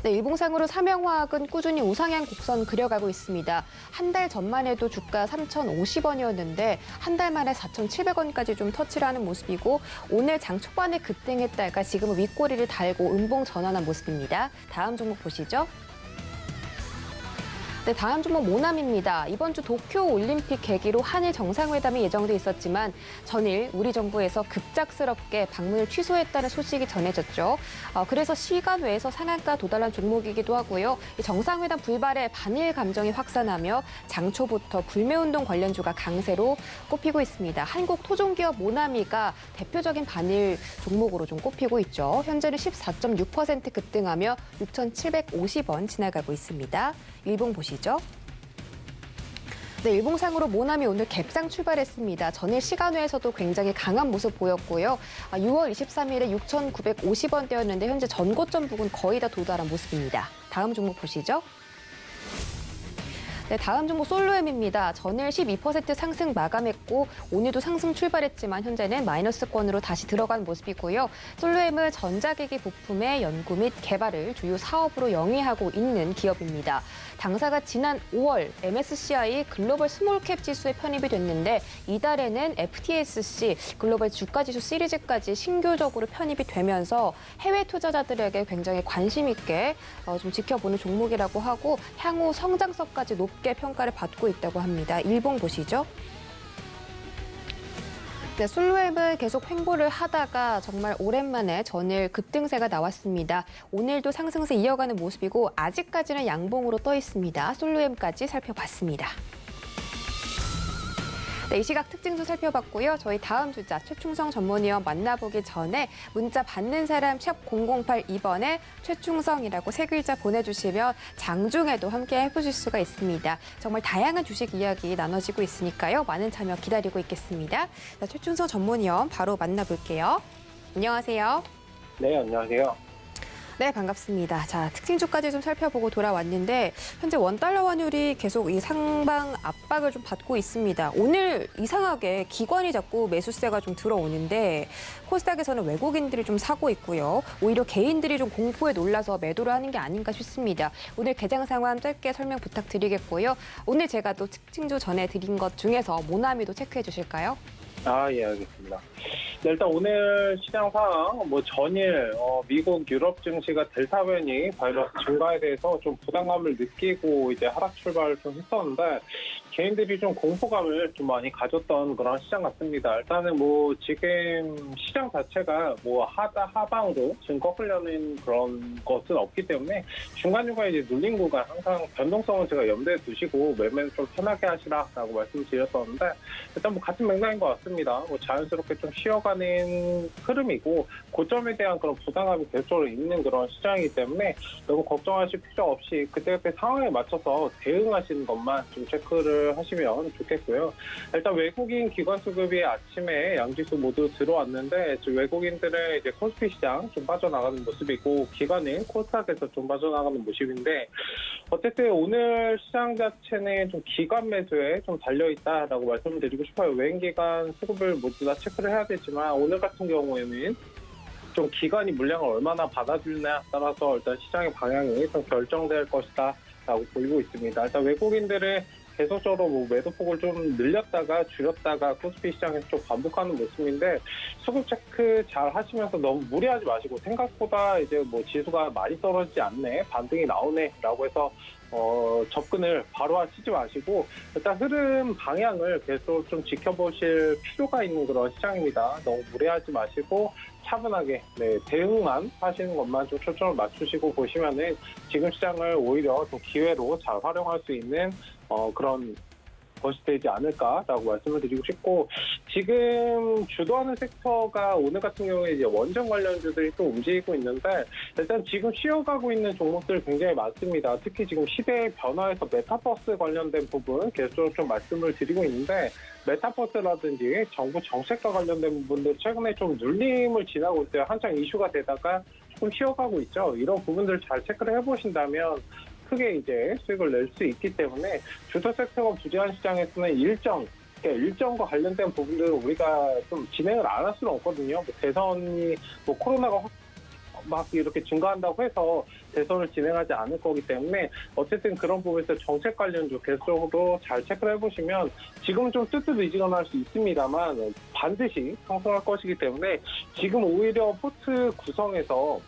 Speaker 1: 네, 일봉상으로 삼영화학은 꾸준히 우상향 곡선 그려가고 있습니다. 한 달 전만 해도 주가 3,050원이었는데 한 달 만에 4,700원까지 좀 터치를 하는 모습이고 오늘 장 초반에 급등했다가 지금은 윗꼬리를 달고 음봉 전환한 모습입니다. 다음 종목 보시죠. 네, 다음 종목 모남입니다. 이번 주 도쿄 올림픽 계기로 한일 정상회담이 예정돼 있었지만 전일 우리 정부에서 급작스럽게 방문을 취소했다는 소식이 전해졌죠. 그래서 시간 외에서 상한가 도달한 종목이기도 하고요. 이 정상회담 불발에 반일 감정이 확산하며 장초부터 불매운동 관련주가 강세로 꼽히고 있습니다. 한국 토종기업 모나미가 대표적인 반일 종목으로 좀 꼽히고 있죠. 현재는 14.6% 급등하며 6,750원 지나가고 있습니다. 일봉 보시죠. 네, 일봉상으로 모남이 오늘 갭상 출발했습니다. 전일 시간외에서도 굉장히 강한 모습 보였고요. 6월 23일에 6,950원대였는데 현재 전고점 부근 거의 다 도달한 모습입니다. 다음 종목 보시죠. 네, 다음 종목 솔로엠입니다. 전일 12% 상승 마감했고 오늘도 상승 출발했지만 현재는 마이너스권으로 다시 들어간 모습이고요. 솔로엠은 전자기기 부품의 연구 및 개발을 주요 사업으로 영위하고 있는 기업입니다. 당사가 지난 5월 MSCI 글로벌 스몰캡 지수에 편입이 됐는데 이달에는 FTSC 글로벌 주가지수 시리즈까지 신규적으로 편입이 되면서 해외 투자자들에게 굉장히 관심 있게 좀 지켜보는 종목이라고 하고 향후 성장성까지 높게 평가를 받고 있다고 합니다. 일봉 보시죠. 네, 솔로엠은 계속 횡보를 하다가 정말 오랜만에 전일 급등세가 나왔습니다. 오늘도 상승세 이어가는 모습이고 아직까지는 양봉으로 떠 있습니다. 솔로엠까지 살펴봤습니다. 네, 이 시각 특징도 살펴봤고요. 저희 다음 주자 최충성 전문위원 만나보기 전에 문자 받는 사람 샵 0082번에 최충성이라고 세 글자 보내주시면 장중에도 함께 해보실 수가 있습니다. 정말 다양한 주식 이야기 나눠지고 있으니까요. 많은 참여 기다리고 있겠습니다. 자, 최충성 전문위원 바로 만나볼게요. 안녕하세요.
Speaker 4: 네, 안녕하세요.
Speaker 1: 네, 반갑습니다. 자, 특징주까지 좀 살펴보고 돌아왔는데 현재 원달러 환율이 계속 이 상방 압박을 좀 받고 있습니다. 오늘 이상하게 기관이 자꾸 매수세가 좀 들어오는데 코스닥에서는 외국인들이 좀 사고 있고요. 오히려 개인들이 좀 공포에 놀라서 매도를 하는 게 아닌가 싶습니다. 오늘 개장 상황 짧게 설명 부탁드리겠고요. 오늘 제가 또 특징주 전해드린 것 중에서 모나미도 체크해 주실까요?
Speaker 4: 예, 알겠습니다. 네, 일단 오늘 시장 상황, 전일 미국, 유럽 증시가 델타 변이 바이러스 증가에 대해서 좀 부담감을 느끼고 이제 하락 출발을 좀 했었는데 개인들이 좀 공포감을 좀 많이 가졌던 그런 시장 같습니다. 일단은 지금 시장 자체가 하방으로 지금 꺾으려는 그런 것은 없기 때문에 중간중간 이제 눌린 구간 항상 변동성은 제가 염두에 두시고 매매는 좀 편하게 하시라라고 말씀드렸었는데 일단 같은 맥락인 것 같습니다. 자연스럽게 좀 쉬어가는 흐름이고 고점에 대한 그런 부담감이 계속적으로 있는 그런 시장이기 때문에 너무 걱정하실 필요 없이 그때그때 상황에 맞춰서 대응하시는 것만 좀 체크를 하시면 좋겠고요. 일단 외국인 기관 수급이 아침에 양지수 모두 들어왔는데 지금 외국인들의 이제 코스피 시장 좀 빠져나가는 모습이고 기관은 코스닥에서 좀 빠져나가는 모습인데 어쨌든 오늘 시장 자체는 좀 기관 매수에 좀 달려있다라고 말씀드리고 싶어요. 외인 기관 수급을 모두 다 체크를 해야 되지만 오늘 같은 경우에는 좀 기관이 물량을 얼마나 받아주느냐에 따라서 일단 시장의 방향이 좀 결정될 것이다 라고 보이고 있습니다. 일단 외국인들의 계속적으로 매도폭을 좀 늘렸다가 줄였다가 코스피 시장에서 좀 반복하는 모습인데 수급 체크 잘 하시면서 너무 무리하지 마시고 생각보다 이제 지수가 많이 떨어지지 않네, 반등이 나오네라고 해서 접근을 바로 하시지 마시고 일단 흐름 방향을 계속 좀 지켜보실 필요가 있는 그런 시장입니다. 너무 무리하지 마시고 차분하게 대응만 하시는 것만 좀 초점을 맞추시고 보시면은 지금 시장을 오히려 좀 기회로 잘 활용할 수 있는 그런 것이 되지 않을까라고 말씀을 드리고 싶고, 지금 주도하는 섹터가 오늘 같은 경우에 이제 원전 관련주들이 또 움직이고 있는데, 일단 지금 쉬어가고 있는 종목들 굉장히 많습니다. 특히 지금 시대의 변화에서 메타버스 관련된 부분 계속 좀 말씀을 드리고 있는데, 메타버스라든지 정부 정책과 관련된 부분들 최근에 좀 눌림을 지나고 있어요. 한창 이슈가 되다가 조금 쉬어가고 있죠. 이런 부분들 잘 체크를 해보신다면 크게 이제 수익을 낼 수 있기 때문에 주도 섹터가 부재한 시장에서는 일정과 관련된 부분들은 우리가 좀 진행을 안 할 수는 없거든요. 대선이 코로나가 막 이렇게 증가한다고 해서 대선을 진행하지 않을 거기 때문에 어쨌든 그런 부분에서 정책 관련주 계속적으로 잘 체크를 해보시면 지금은 좀 뜨뜻미지근할 수 있습니다만 반드시 상승할 것이기 때문에 지금 오히려 포트 구성에서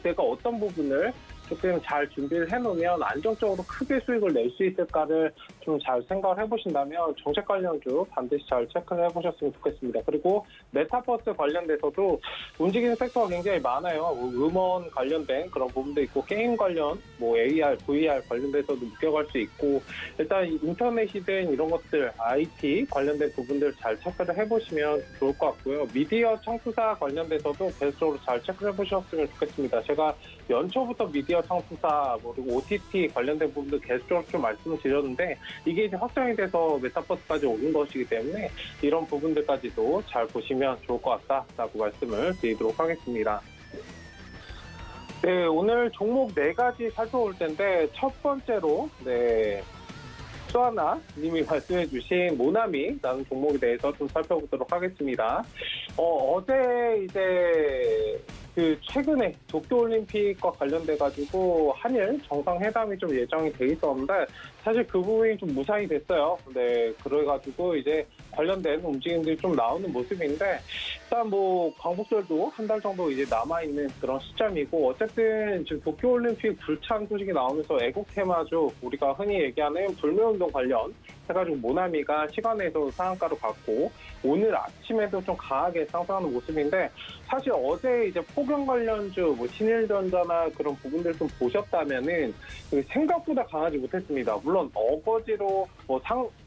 Speaker 4: 내가 어떤 부분을 조금 잘 준비를 해놓으면 안정적으로 크게 수익을 낼 수 있을까를 좀 잘 생각을 해보신다면 정책 관련주 반드시 잘 체크를 해보셨으면 좋겠습니다. 그리고 메타버스 관련돼서도 움직이는 섹터가 굉장히 많아요. 음원 관련된 그런 부분도 있고 게임 관련, AR, VR 관련돼서도 묶여갈 수 있고 일단 인터넷이든 이런 것들, IT 관련된 부분들 잘 체크를 해보시면 좋을 것 같고요. 미디어 청수사 관련돼서도 계속적으로 잘 체크를 해보셨으면 좋겠습니다. 제가 연초부터 미디어 청수사 그리고 OTT 관련된 부분도 계속적으로 좀 말씀을 드렸는데 이게 이제 확정이 돼서 메타버스까지 오는 것이기 때문에 이런 부분들까지도 잘 보시면 좋을 것 같다라고 말씀을 드리도록 하겠습니다. 네, 오늘 종목 4가지 살펴볼 텐데 첫 번째로 수아나 님이 말씀해 주신 모나미라는 종목에 대해서 좀 살펴보도록 하겠습니다. 어제 이제 최근에 도쿄올림픽과 관련돼가지고 한일 정상회담이 좀 예정이 돼 있었는데 사실 그 부분이 좀 무산이 됐어요. 네, 그래가지고 이제 관련된 움직임들이 좀 나오는 모습인데 일단 광복절도 한 달 정도 이제 남아있는 그런 시점이고 어쨌든 지금 도쿄올림픽 불참 소식이 나오면서 애국 테마주 우리가 흔히 얘기하는 불매운동 관련 해가지고 모나미가 시간에서 상한가로 갔고 오늘 아침에도 좀 강하게 상승하는 모습인데 사실 어제 이제 폭염 관련주 신일전자나 그런 부분들 좀 보셨다면은 생각보다 강하지 못했습니다. 물론 어거지로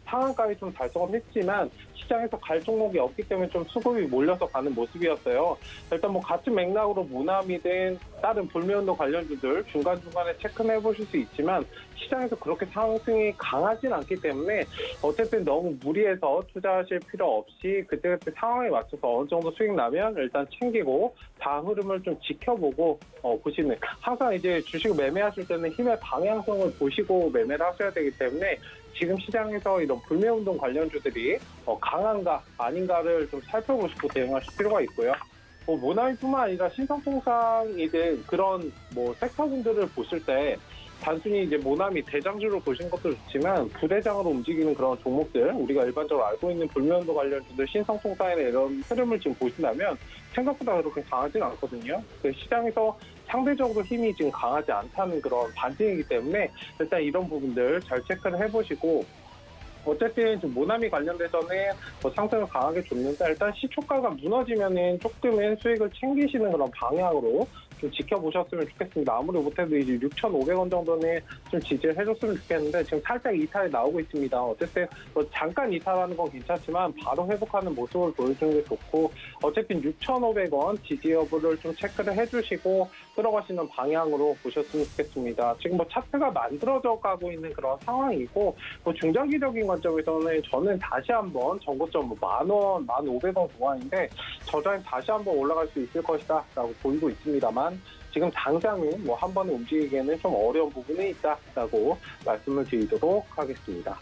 Speaker 4: 상한가에 좀 달성은 했지만 시장에서 갈 종목이 없기 때문에 좀 수급이 몰려서 가는 모습이었어요. 일단 같은 맥락으로 모나미든 다른 불매운동 관련주들 중간중간에 체크를 해보실 수 있지만 시장에서 그렇게 상승이 강하진 않기 때문에 어쨌든 너무 무리해서 투자하실 필요 없이 그때그때 상황에 맞춰서 어느 정도 수익 나면 일단 챙기고 다음 흐름을 좀 지켜보고 보시는 항상 이제 주식을 매매하실 때는 힘의 방향성을 보시고 매매를 하셔야 되기 때문에 지금 시장에서 이런 불매운동 관련주들이 강한가 아닌가를 좀 살펴보시고 대응하실 필요가 있고요. 모나미뿐만 아니라 신성통상이든 그런 섹터분들을 보실 때 단순히 이제 모나미 대장주로 보시는 것도 좋지만 부대장으로 움직이는 그런 종목들 우리가 일반적으로 알고 있는 불매운동 관련주들 신성통상이나 이런 흐름을 지금 보신다면 생각보다 그렇게 강하지는 않거든요. 시장에서 상대적으로 힘이 지금 강하지 않다는 그런 반증이기 때문에 일단 이런 부분들 잘 체크를 해보시고 어쨌든 좀 모나미 관련돼서는 상승을 강하게 줬는데 일단 시초가가 무너지면은 조금은 수익을 챙기시는 그런 방향으로 좀 지켜보셨으면 좋겠습니다. 아무리 못해도 이제 6,500원 정도는 좀 지지를 해줬으면 좋겠는데 지금 살짝 이탈이 나오고 있습니다. 어쨌든 잠깐 이탈하는 건 괜찮지만 바로 회복하는 모습을 보여주는 게 좋고 어쨌든 6,500원 지지 여부를 좀 체크를 해주시고 끌어가시는 방향으로 보셨으면 좋겠습니다. 지금 차트가 만들어져 가고 있는 그런 상황이고 중장기적인 관점에서는 저는 다시 한번 전고점 10,000원, 1,500원 구간인데 저장이 다시 한번 올라갈 수 있을 것이다 라고 보이고 있습니다만 지금 당장은 한 번에 움직이기에는 좀 어려운 부분이 있다라고 말씀을 드리도록 하겠습니다.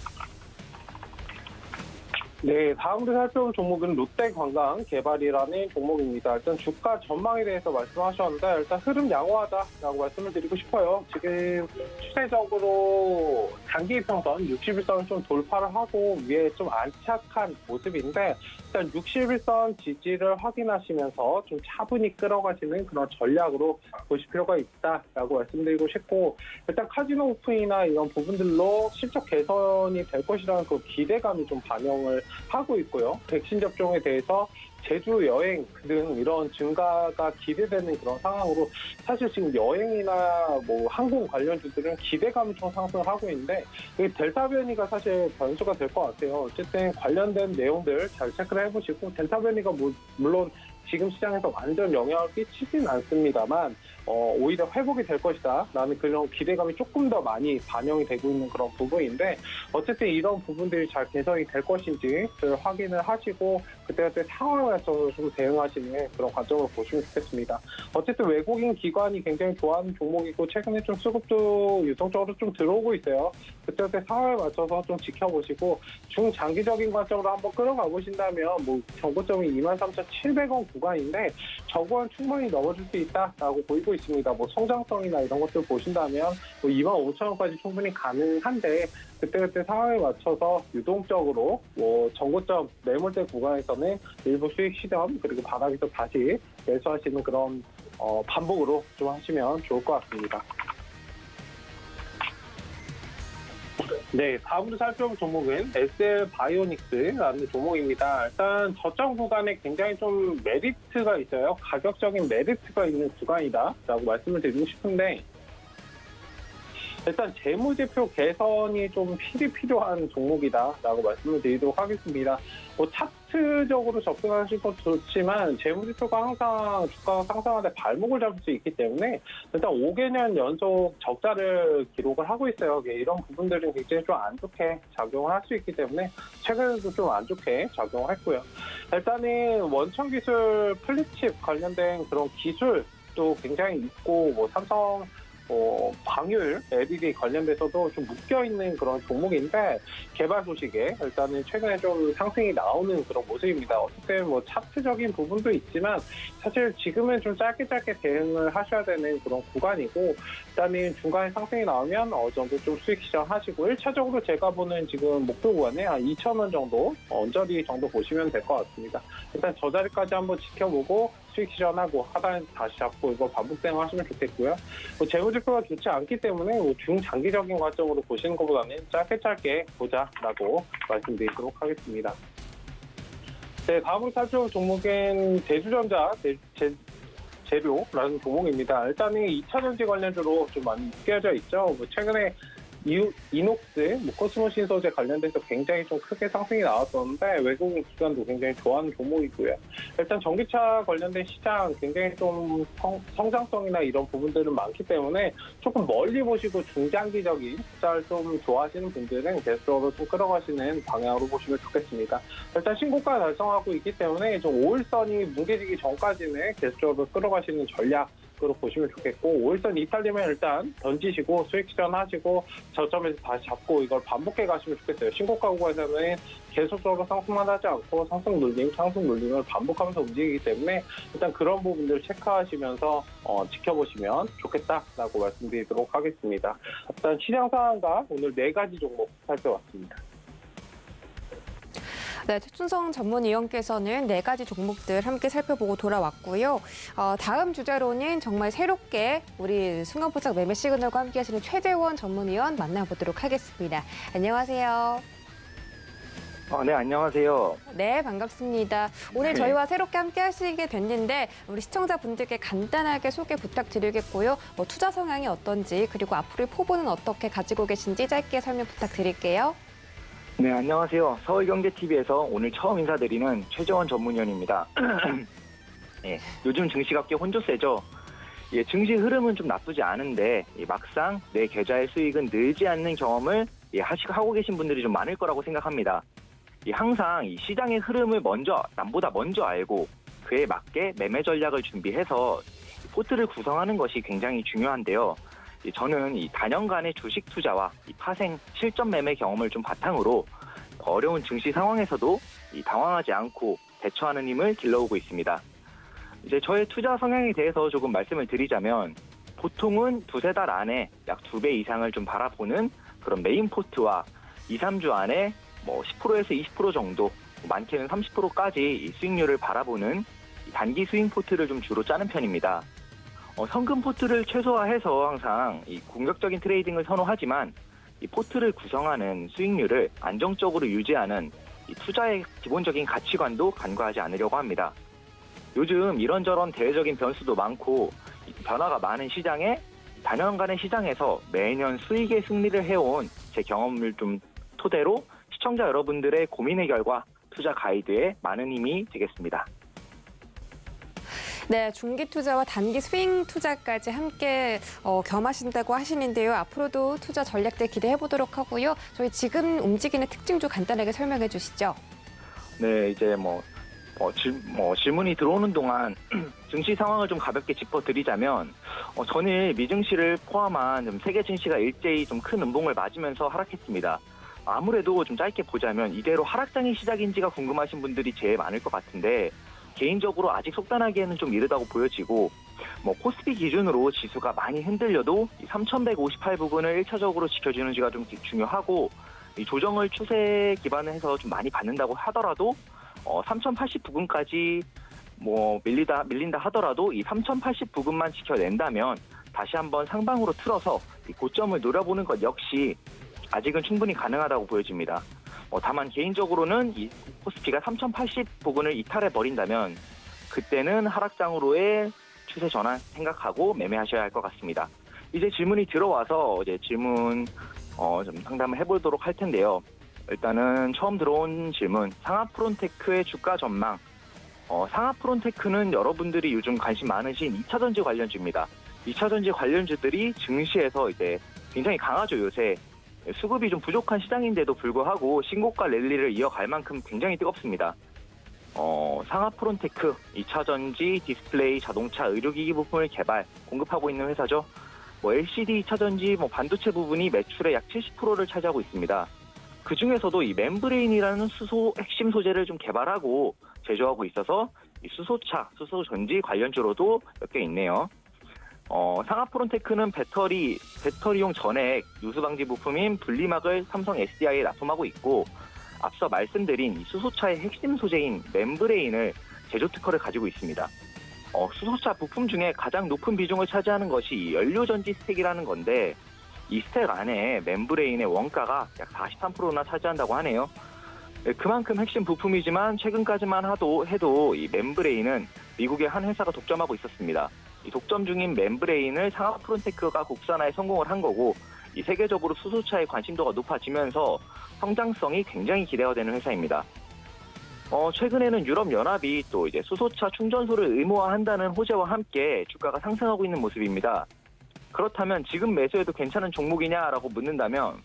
Speaker 4: 네, 다음으로 살펴볼 종목은 롯데관광 개발이라는 종목입니다. 일단 주가 전망에 대해서 말씀하셨는데 일단 흐름 양호하다라고 말씀을 드리고 싶어요. 지금 추세적으로 장기 이평선 60일선을 좀 돌파를 하고 위에 좀 안착한 모습인데 일단 60일선 지지를 확인하시면서 좀 차분히 끌어가시는 그런 전략으로 보실 필요가 있다라고 말씀드리고 싶고 일단 카지노 오픈이나 이런 부분들로 실적 개선이 될 것이라는 그 기대감이 좀 반영을 하고 있고요. 백신 접종에 대해서 제주 여행 등 이런 증가가 기대되는 그런 상황으로 사실 지금 여행이나 뭐 항공 관련주들은 기대감이 좀 상승하고 있는데 이 델타 변이가 사실 변수가 될 것 같아요. 어쨌든 관련된 내용들 잘 체크를 해보시고 델타 변이가 물론 지금 시장에서 완전 영향을 끼치진 않습니다만 오히려 회복이 될 것이다 라는 그런 기대감이 조금 더 많이 반영이 되고 있는 그런 부분인데 어쨌든 이런 부분들이 잘 개선이 될 것인지 확인을 하시고 그때그때 상황에 맞춰서 좀 대응하시는 그런 관점으로 보시면 좋겠습니다. 어쨌든 외국인 기관이 굉장히 좋아하는 종목이고 최근에 좀 수급도 유동적으로 좀 들어오고 있어요. 그때그때 상황에 맞춰서 좀 지켜보시고 중장기적인 관점으로 한번 끌어가 보신다면 뭐 정고점이 23,700원 구간인데 저건 충분히 넘어줄 수 있다라고 보이고 있습니다. 뭐 성장성이나 이런 것들 보신다면 뭐 25,000원까지 충분히 가능한데 그때그때 상황에 맞춰서 유동적으로 뭐 정고점 매물대 구간에서는 일부 수익 시점 그리고 바닥에서 다시 매수하시는 그런 반복으로 좀 하시면 좋을 것 같습니다. 네, 다음으로 살펴볼 종목은 SL 바이오닉스라는 종목입니다. 일단 저점 구간에 굉장히 좀 메리트가 있어요. 가격적인 메리트가 있는 구간이다라고 말씀을 드리고 싶은데 일단 재무제표 개선이 좀 필요한 종목이다라고 말씀을 드리도록 하겠습니다. 뭐 차트적으로 접근하실 건 좋지만 재무제표가 항상 주가가 상승하는데 발목을 잡을 수 있기 때문에 일단 5개년 연속 적자를 기록을 하고 있어요. 이런 부분들은 굉장히 좀 안 좋게 작용을 할 수 있기 때문에 최근에도 좀 안 좋게 작용을 했고요. 일단은 원천기술 플립칩 관련된 그런 기술도 굉장히 있고 뭐 삼성 방율 LED 관련돼서도 좀 묶여있는 그런 종목인데 개발 소식에 일단은 최근에 좀 상승이 나오는 그런 모습입니다. 어쨌든 뭐 차트적인 부분도 있지만 사실 지금은 좀 짧게 대응을 하셔야 되는 그런 구간이고 일단은 중간에 상승이 나오면 어느 정도 좀 수익 시전하시고 1차적으로 제가 보는 지금 목표 구간에 한 2,000원 정도 언저리 정도 보시면 될 것 같습니다. 일단 저 자리까지 한번 지켜보고 수익 시전하고 하단에 다시 잡고 이거 반복 대응하시면 좋겠고요. 뭐 재무제표가 좋지 않기 때문에 뭐 중장기적인 관점으로 보시는 것보다는 짧게 보자라고 말씀드리도록 하겠습니다. 네, 다음으로 살펴볼 종목은 대주전자 재료라는 종목입니다. 일단은 2차전지 관련주로 좀 많이 묶여져 있죠. 뭐 최근에 이녹스, 코스모신 소재 관련돼서 굉장히 좀 크게 상승이 나왔었는데 외국인 기관도 굉장히 좋아하는 종목이고요. 일단 전기차 관련된 시장 굉장히 좀 성장성이나 이런 부분들은 많기 때문에 조금 멀리 보시고 중장기적인 투자를 좀 좋아하시는 분들은 계속적으로 좀 끌어가시는 방향으로 보시면 좋겠습니다. 일단 신고가 달성하고 있기 때문에 좀 5일선이 뭉개지기 전까지는 계속적으로 끌어가시는 전략 으로 보시면 좋겠고 5일선 이탈리면 일단 던지시고 수익 실현하시고 저점에서 다시 잡고 이걸 반복해 가시면 좋겠어요. 신고가 구간에서는 계속적으로 상승만 하지 않고 상승 눌림을 반복하면서 움직이기 때문에 일단 그런 부분들 체크하시면서 지켜보시면 좋겠다라고 말씀드리도록 하겠습니다. 일단 시장 상황과 오늘 4가지 종목 살펴봤습니다.
Speaker 1: 네, 최춘성 전문위원께서는 4가지 종목들 함께 살펴보고 돌아왔고요. 다음 주제로는 정말 새롭게 우리 순간포착 매매 시그널과 함께 하시는 최재원 전문위원 만나보도록 하겠습니다. 안녕하세요.
Speaker 5: 네, 안녕하세요.
Speaker 1: 네, 반갑습니다. 오늘 저희와 새롭게 함께 하시게 됐는데 우리 시청자분들께 간단하게 소개 부탁드리겠고요. 투자 성향이 어떤지 그리고 앞으로의 포부는 어떻게 가지고 계신지 짧게 설명 부탁드릴게요.
Speaker 5: 네, 안녕하세요. 서울경제TV에서 오늘 처음 인사드리는 최재원 전문위원입니다. 예, 요즘 증시가 꽤 혼조세죠. 예, 증시 흐름은 좀 나쁘지 않은데 막상 내 계좌의 수익은 늘지 않는 경험을 하고 계신 분들이 좀 많을 거라고 생각합니다. 항상 이 시장의 흐름을 남보다 먼저 알고 그에 맞게 매매 전략을 준비해서 포트를 구성하는 것이 굉장히 중요한데요. 저는 이 다년간의 주식 투자와 이 파생 실전 매매 경험을 좀 바탕으로 어려운 증시 상황에서도 이 당황하지 않고 대처하는 힘을 길러오고 있습니다. 이제 저의 투자 성향에 대해서 조금 말씀을 드리자면 보통은 두세 달 안에 약 2배 이상을 좀 바라보는 그런 메인 포트와 2, 3주 안에 뭐 10%에서 20% 정도, 많게는 30%까지 이 수익률을 바라보는 이 단기 스윙 포트를 좀 주로 짜는 편입니다. 성금 포트를 최소화해서 항상 이 공격적인 트레이딩을 선호하지만 이 포트를 구성하는 수익률을 안정적으로 유지하는 이 투자의 기본적인 가치관도 간과하지 않으려고 합니다. 요즘 이런저런 대외적인 변수도 많고 변화가 많은 시장에 단연간의 시장에서 매년 수익의 승리를 해온 제 경험을 좀 토대로 시청자 여러분들의 고민의 결과 투자 가이드에 많은 힘이 되겠습니다.
Speaker 1: 네, 중기 투자와 단기 스윙 투자까지 함께 겸하신다고 하시는데요. 앞으로도 투자 전략들 기대해 보도록 하고요. 저희 지금 움직이는 특징 좀 간단하게 설명해 주시죠.
Speaker 5: 네, 이제 질문이 들어오는 동안 증시 상황을 좀 가볍게 짚어드리자면 전일 미증시를 포함한 좀 세계 증시가 일제히 좀 큰 음봉을 맞으면서 하락했습니다. 아무래도 좀 짧게 보자면 이대로 하락장이 시작인지가 궁금하신 분들이 제일 많을 것 같은데 개인적으로 아직 속단하기에는 좀 이르다고 보여지고 코스피 기준으로 지수가 많이 흔들려도 3,158 부근을 1차적으로 지켜주는지가 좀 중요하고 이 조정을 추세 기반을 해서 좀 많이 받는다고 하더라도 3,080 부근까지 밀린다 하더라도 이 3,080 부근만 지켜낸다면 다시 한번 상방으로 틀어서 이 고점을 노려보는 것 역시 아직은 충분히 가능하다고 보여집니다. 다만 개인적으로는 이 코스피가 3,080 부근을 이탈해 버린다면 그때는 하락장으로의 추세 전환 생각하고 매매하셔야 할 것 같습니다. 이제 질문이 들어와서 이제 질문 좀 상담을 해보도록 할 텐데요. 일단은 처음 들어온 질문, 상하프론테크의 주가 전망. 상하프론테크는 여러분들이 요즘 관심 많으신 2차전지 관련주입니다. 2차전지 관련주들이 증시에서 이제 굉장히 강하죠, 요새. 수급이 좀 부족한 시장인데도 불구하고 신고가 랠리를 이어갈 만큼 굉장히 뜨겁습니다. 상하프론테크, 2차전지, 디스플레이, 자동차, 의료기기 부품을 개발, 공급하고 있는 회사죠. LCD 2차전지, 반도체 부분이 매출의 약 70%를 차지하고 있습니다. 그 중에서도 이 멤브레인이라는 수소 핵심 소재를 좀 개발하고 제조하고 있어서 이 수소차, 수소전지 관련주로도 몇 개 있네요. 상하프론테크는 배터리용 전액 누수 방지 부품인 분리막을 삼성 SDI에 납품하고 있고 앞서 말씀드린 이 수소차의 핵심 소재인 멤브레인을 제조 특허를 가지고 있습니다. 수소차 부품 중에 가장 높은 비중을 차지하는 것이 연료전지 스택이라는 건데 이 스택 안에 멤브레인의 원가가 약 43%나 차지한다고 하네요. 그만큼 핵심 부품이지만 최근까지만 해도 이 멤브레인은 미국의 한 회사가 독점하고 있었습니다. 이 독점 중인 멤브레인을 상하프론테크가 국산화에 성공을 한 거고 이 세계적으로 수소차의 관심도가 높아지면서 성장성이 굉장히 기대가 되는 회사입니다. 최근에는 유럽연합이 또 이제 수소차 충전소를 의무화한다는 호재와 함께 주가가 상승하고 있는 모습입니다. 그렇다면 지금 매수해도 괜찮은 종목이냐라고 묻는다면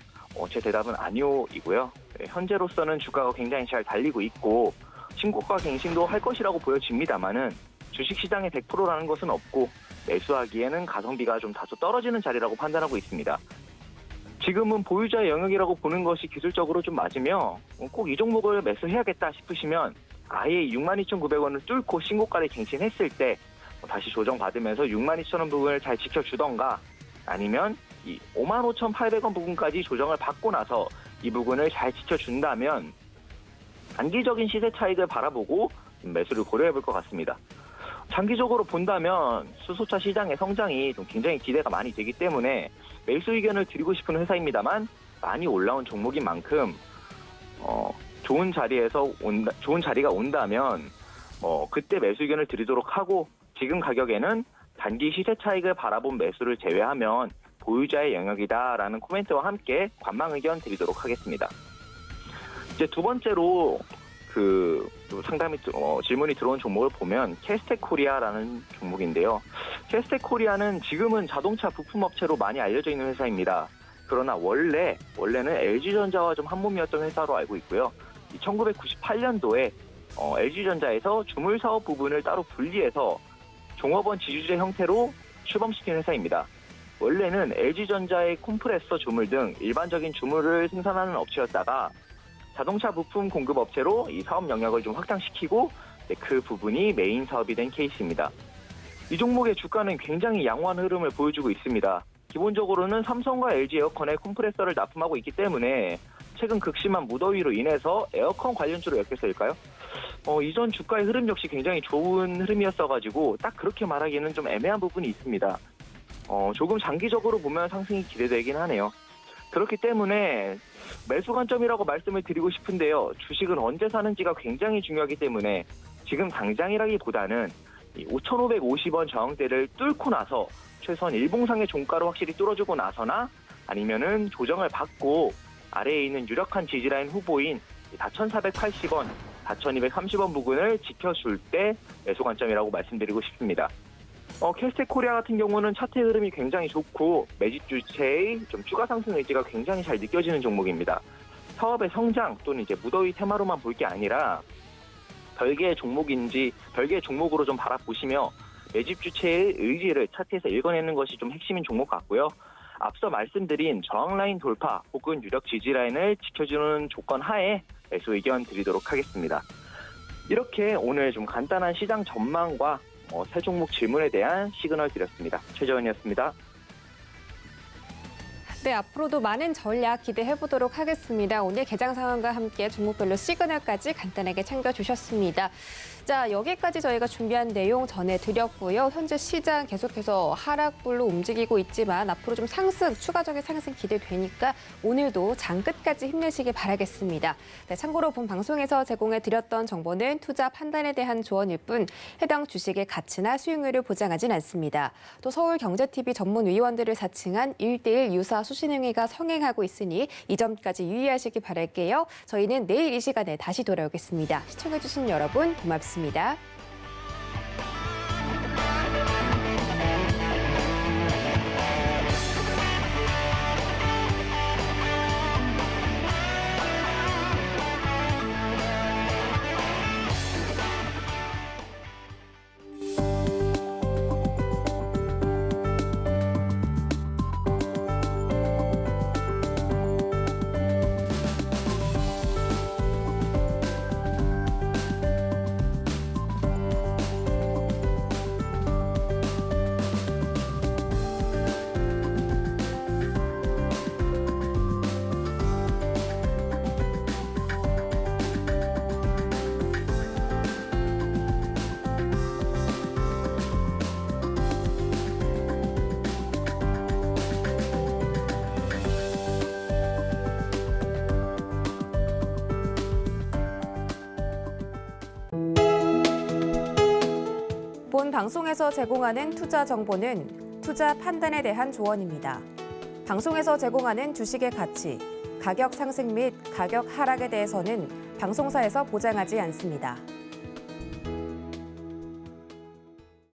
Speaker 5: 제 대답은 아니오이고요. 현재로서는 주가가 굉장히 잘 달리고 있고 신고가 갱신도 할 것이라고 보여집니다만은 주식시장의 100%라는 것은 없고 매수하기에는 가성비가 좀 다소 떨어지는 자리라고 판단하고 있습니다. 지금은 보유자의 영역이라고 보는 것이 기술적으로 좀 맞으며 꼭 이 종목을 매수해야겠다 싶으시면 아예 62,900원을 뚫고 신고가를 갱신했을 때 다시 조정받으면서 62,000원 부분을 잘 지켜주던가 아니면 이 55,800원 부분까지 조정을 받고 나서 이 부분을 잘 지켜준다면 단기적인 시세 차익을 바라보고 매수를 고려해 볼 것 같습니다. 장기적으로 본다면 수소차 시장의 성장이 좀 굉장히 기대가 많이 되기 때문에 매수 의견을 드리고 싶은 회사입니다만 많이 올라온 종목인 만큼 좋은 자리가 온다면 그때 매수 의견을 드리도록 하고 지금 가격에는 단기 시세 차익을 바라본 매수를 제외하면 보유자의 영역이다라는 코멘트와 함께 관망 의견 드리도록 하겠습니다. 이제 두 번째로 질문이 들어온 종목을 보면 캐스텍 코리아라는 종목인데요. 캐스텍 코리아는 지금은 자동차 부품업체로 많이 알려져 있는 회사입니다. 그러나 원래는 LG전자와 좀 한몸이었던 회사로 알고 있고요. 1998년도에 LG전자에서 주물사업 부분을 따로 분리해서 종업원 지주제 형태로 출범시킨 회사입니다. 원래는 LG전자의 콤프레서 주물 등 일반적인 주물을 생산하는 업체였다가 자동차 부품 공급 업체로 이 사업 영역을 좀 확장시키고 그 부분이 메인 사업이 된 케이스입니다. 이 종목의 주가는 굉장히 양호한 흐름을 보여주고 있습니다. 기본적으로는 삼성과 LG 에어컨에 컴프레서를 납품하고 있기 때문에 최근 극심한 무더위로 인해서 에어컨 관련주로 엮였을까요? 이전 주가의 흐름 역시 굉장히 좋은 흐름이었어가지고 딱 그렇게 말하기는 좀 애매한 부분이 있습니다. 조금 장기적으로 보면 상승이 기대되긴 하네요. 그렇기 때문에 매수 관점이라고 말씀을 드리고 싶은데요. 주식은 언제 사는지가 굉장히 중요하기 때문에 지금 당장이라기보다는 5,550원 저항대를 뚫고 나서 최소한 일봉상의 종가로 확실히 뚫어주고 나서나 아니면은 조정을 받고 아래에 있는 유력한 지지라인 후보인 4,480원, 4,230원 부근을 지켜줄 때 매수 관점이라고 말씀드리고 싶습니다. 캐스텍 코리아 같은 경우는 차트 흐름이 굉장히 좋고 매집 주체의 좀 추가 상승 의지가 굉장히 잘 느껴지는 종목입니다. 사업의 성장 또는 이제 무더위 테마로만 볼 게 아니라 별개의 종목으로 좀 바라보시며 매집 주체의 의지를 차트에서 읽어내는 것이 좀 핵심인 종목 같고요. 앞서 말씀드린 저항 라인 돌파 혹은 유력 지지 라인을 지켜주는 조건 하에 매수 의견 드리도록 하겠습니다. 이렇게 오늘 좀 간단한 시장 전망과 세 종목 질문에 대한 시그널 드렸습니다. 최재원이었습니다.
Speaker 1: 네, 앞으로도 많은 전략 기대해보도록 하겠습니다. 오늘 개장 상황과 함께 종목별로 시그널까지 간단하게 챙겨주셨습니다. 자, 여기까지 저희가 준비한 내용 전해드렸고요. 현재 시장 계속해서 하락불로 움직이고 있지만 앞으로 좀 추가적인 상승 기대되니까 오늘도 장 끝까지 힘내시길 바라겠습니다. 네, 참고로 본 방송에서 제공해드렸던 정보는 투자 판단에 대한 조언일 뿐 해당 주식의 가치나 수익률을 보장하진 않습니다. 또 서울경제TV 전문위원들을 사칭한 1:1 유사 수신행위가 성행하고 있으니 이 점까지 유의하시기 바랄게요. 저희는 내일 이 시간에 다시 돌아오겠습니다. 시청해주신 여러분 고맙습니다. 본 방송에서 제공하는 투자 정보는 투자 판단에 대한 조언입니다. 방송에서 제공하는 주식의 가치, 가격 상승 및 가격 하락에 대해서는 방송사에서 보장하지 않습니다.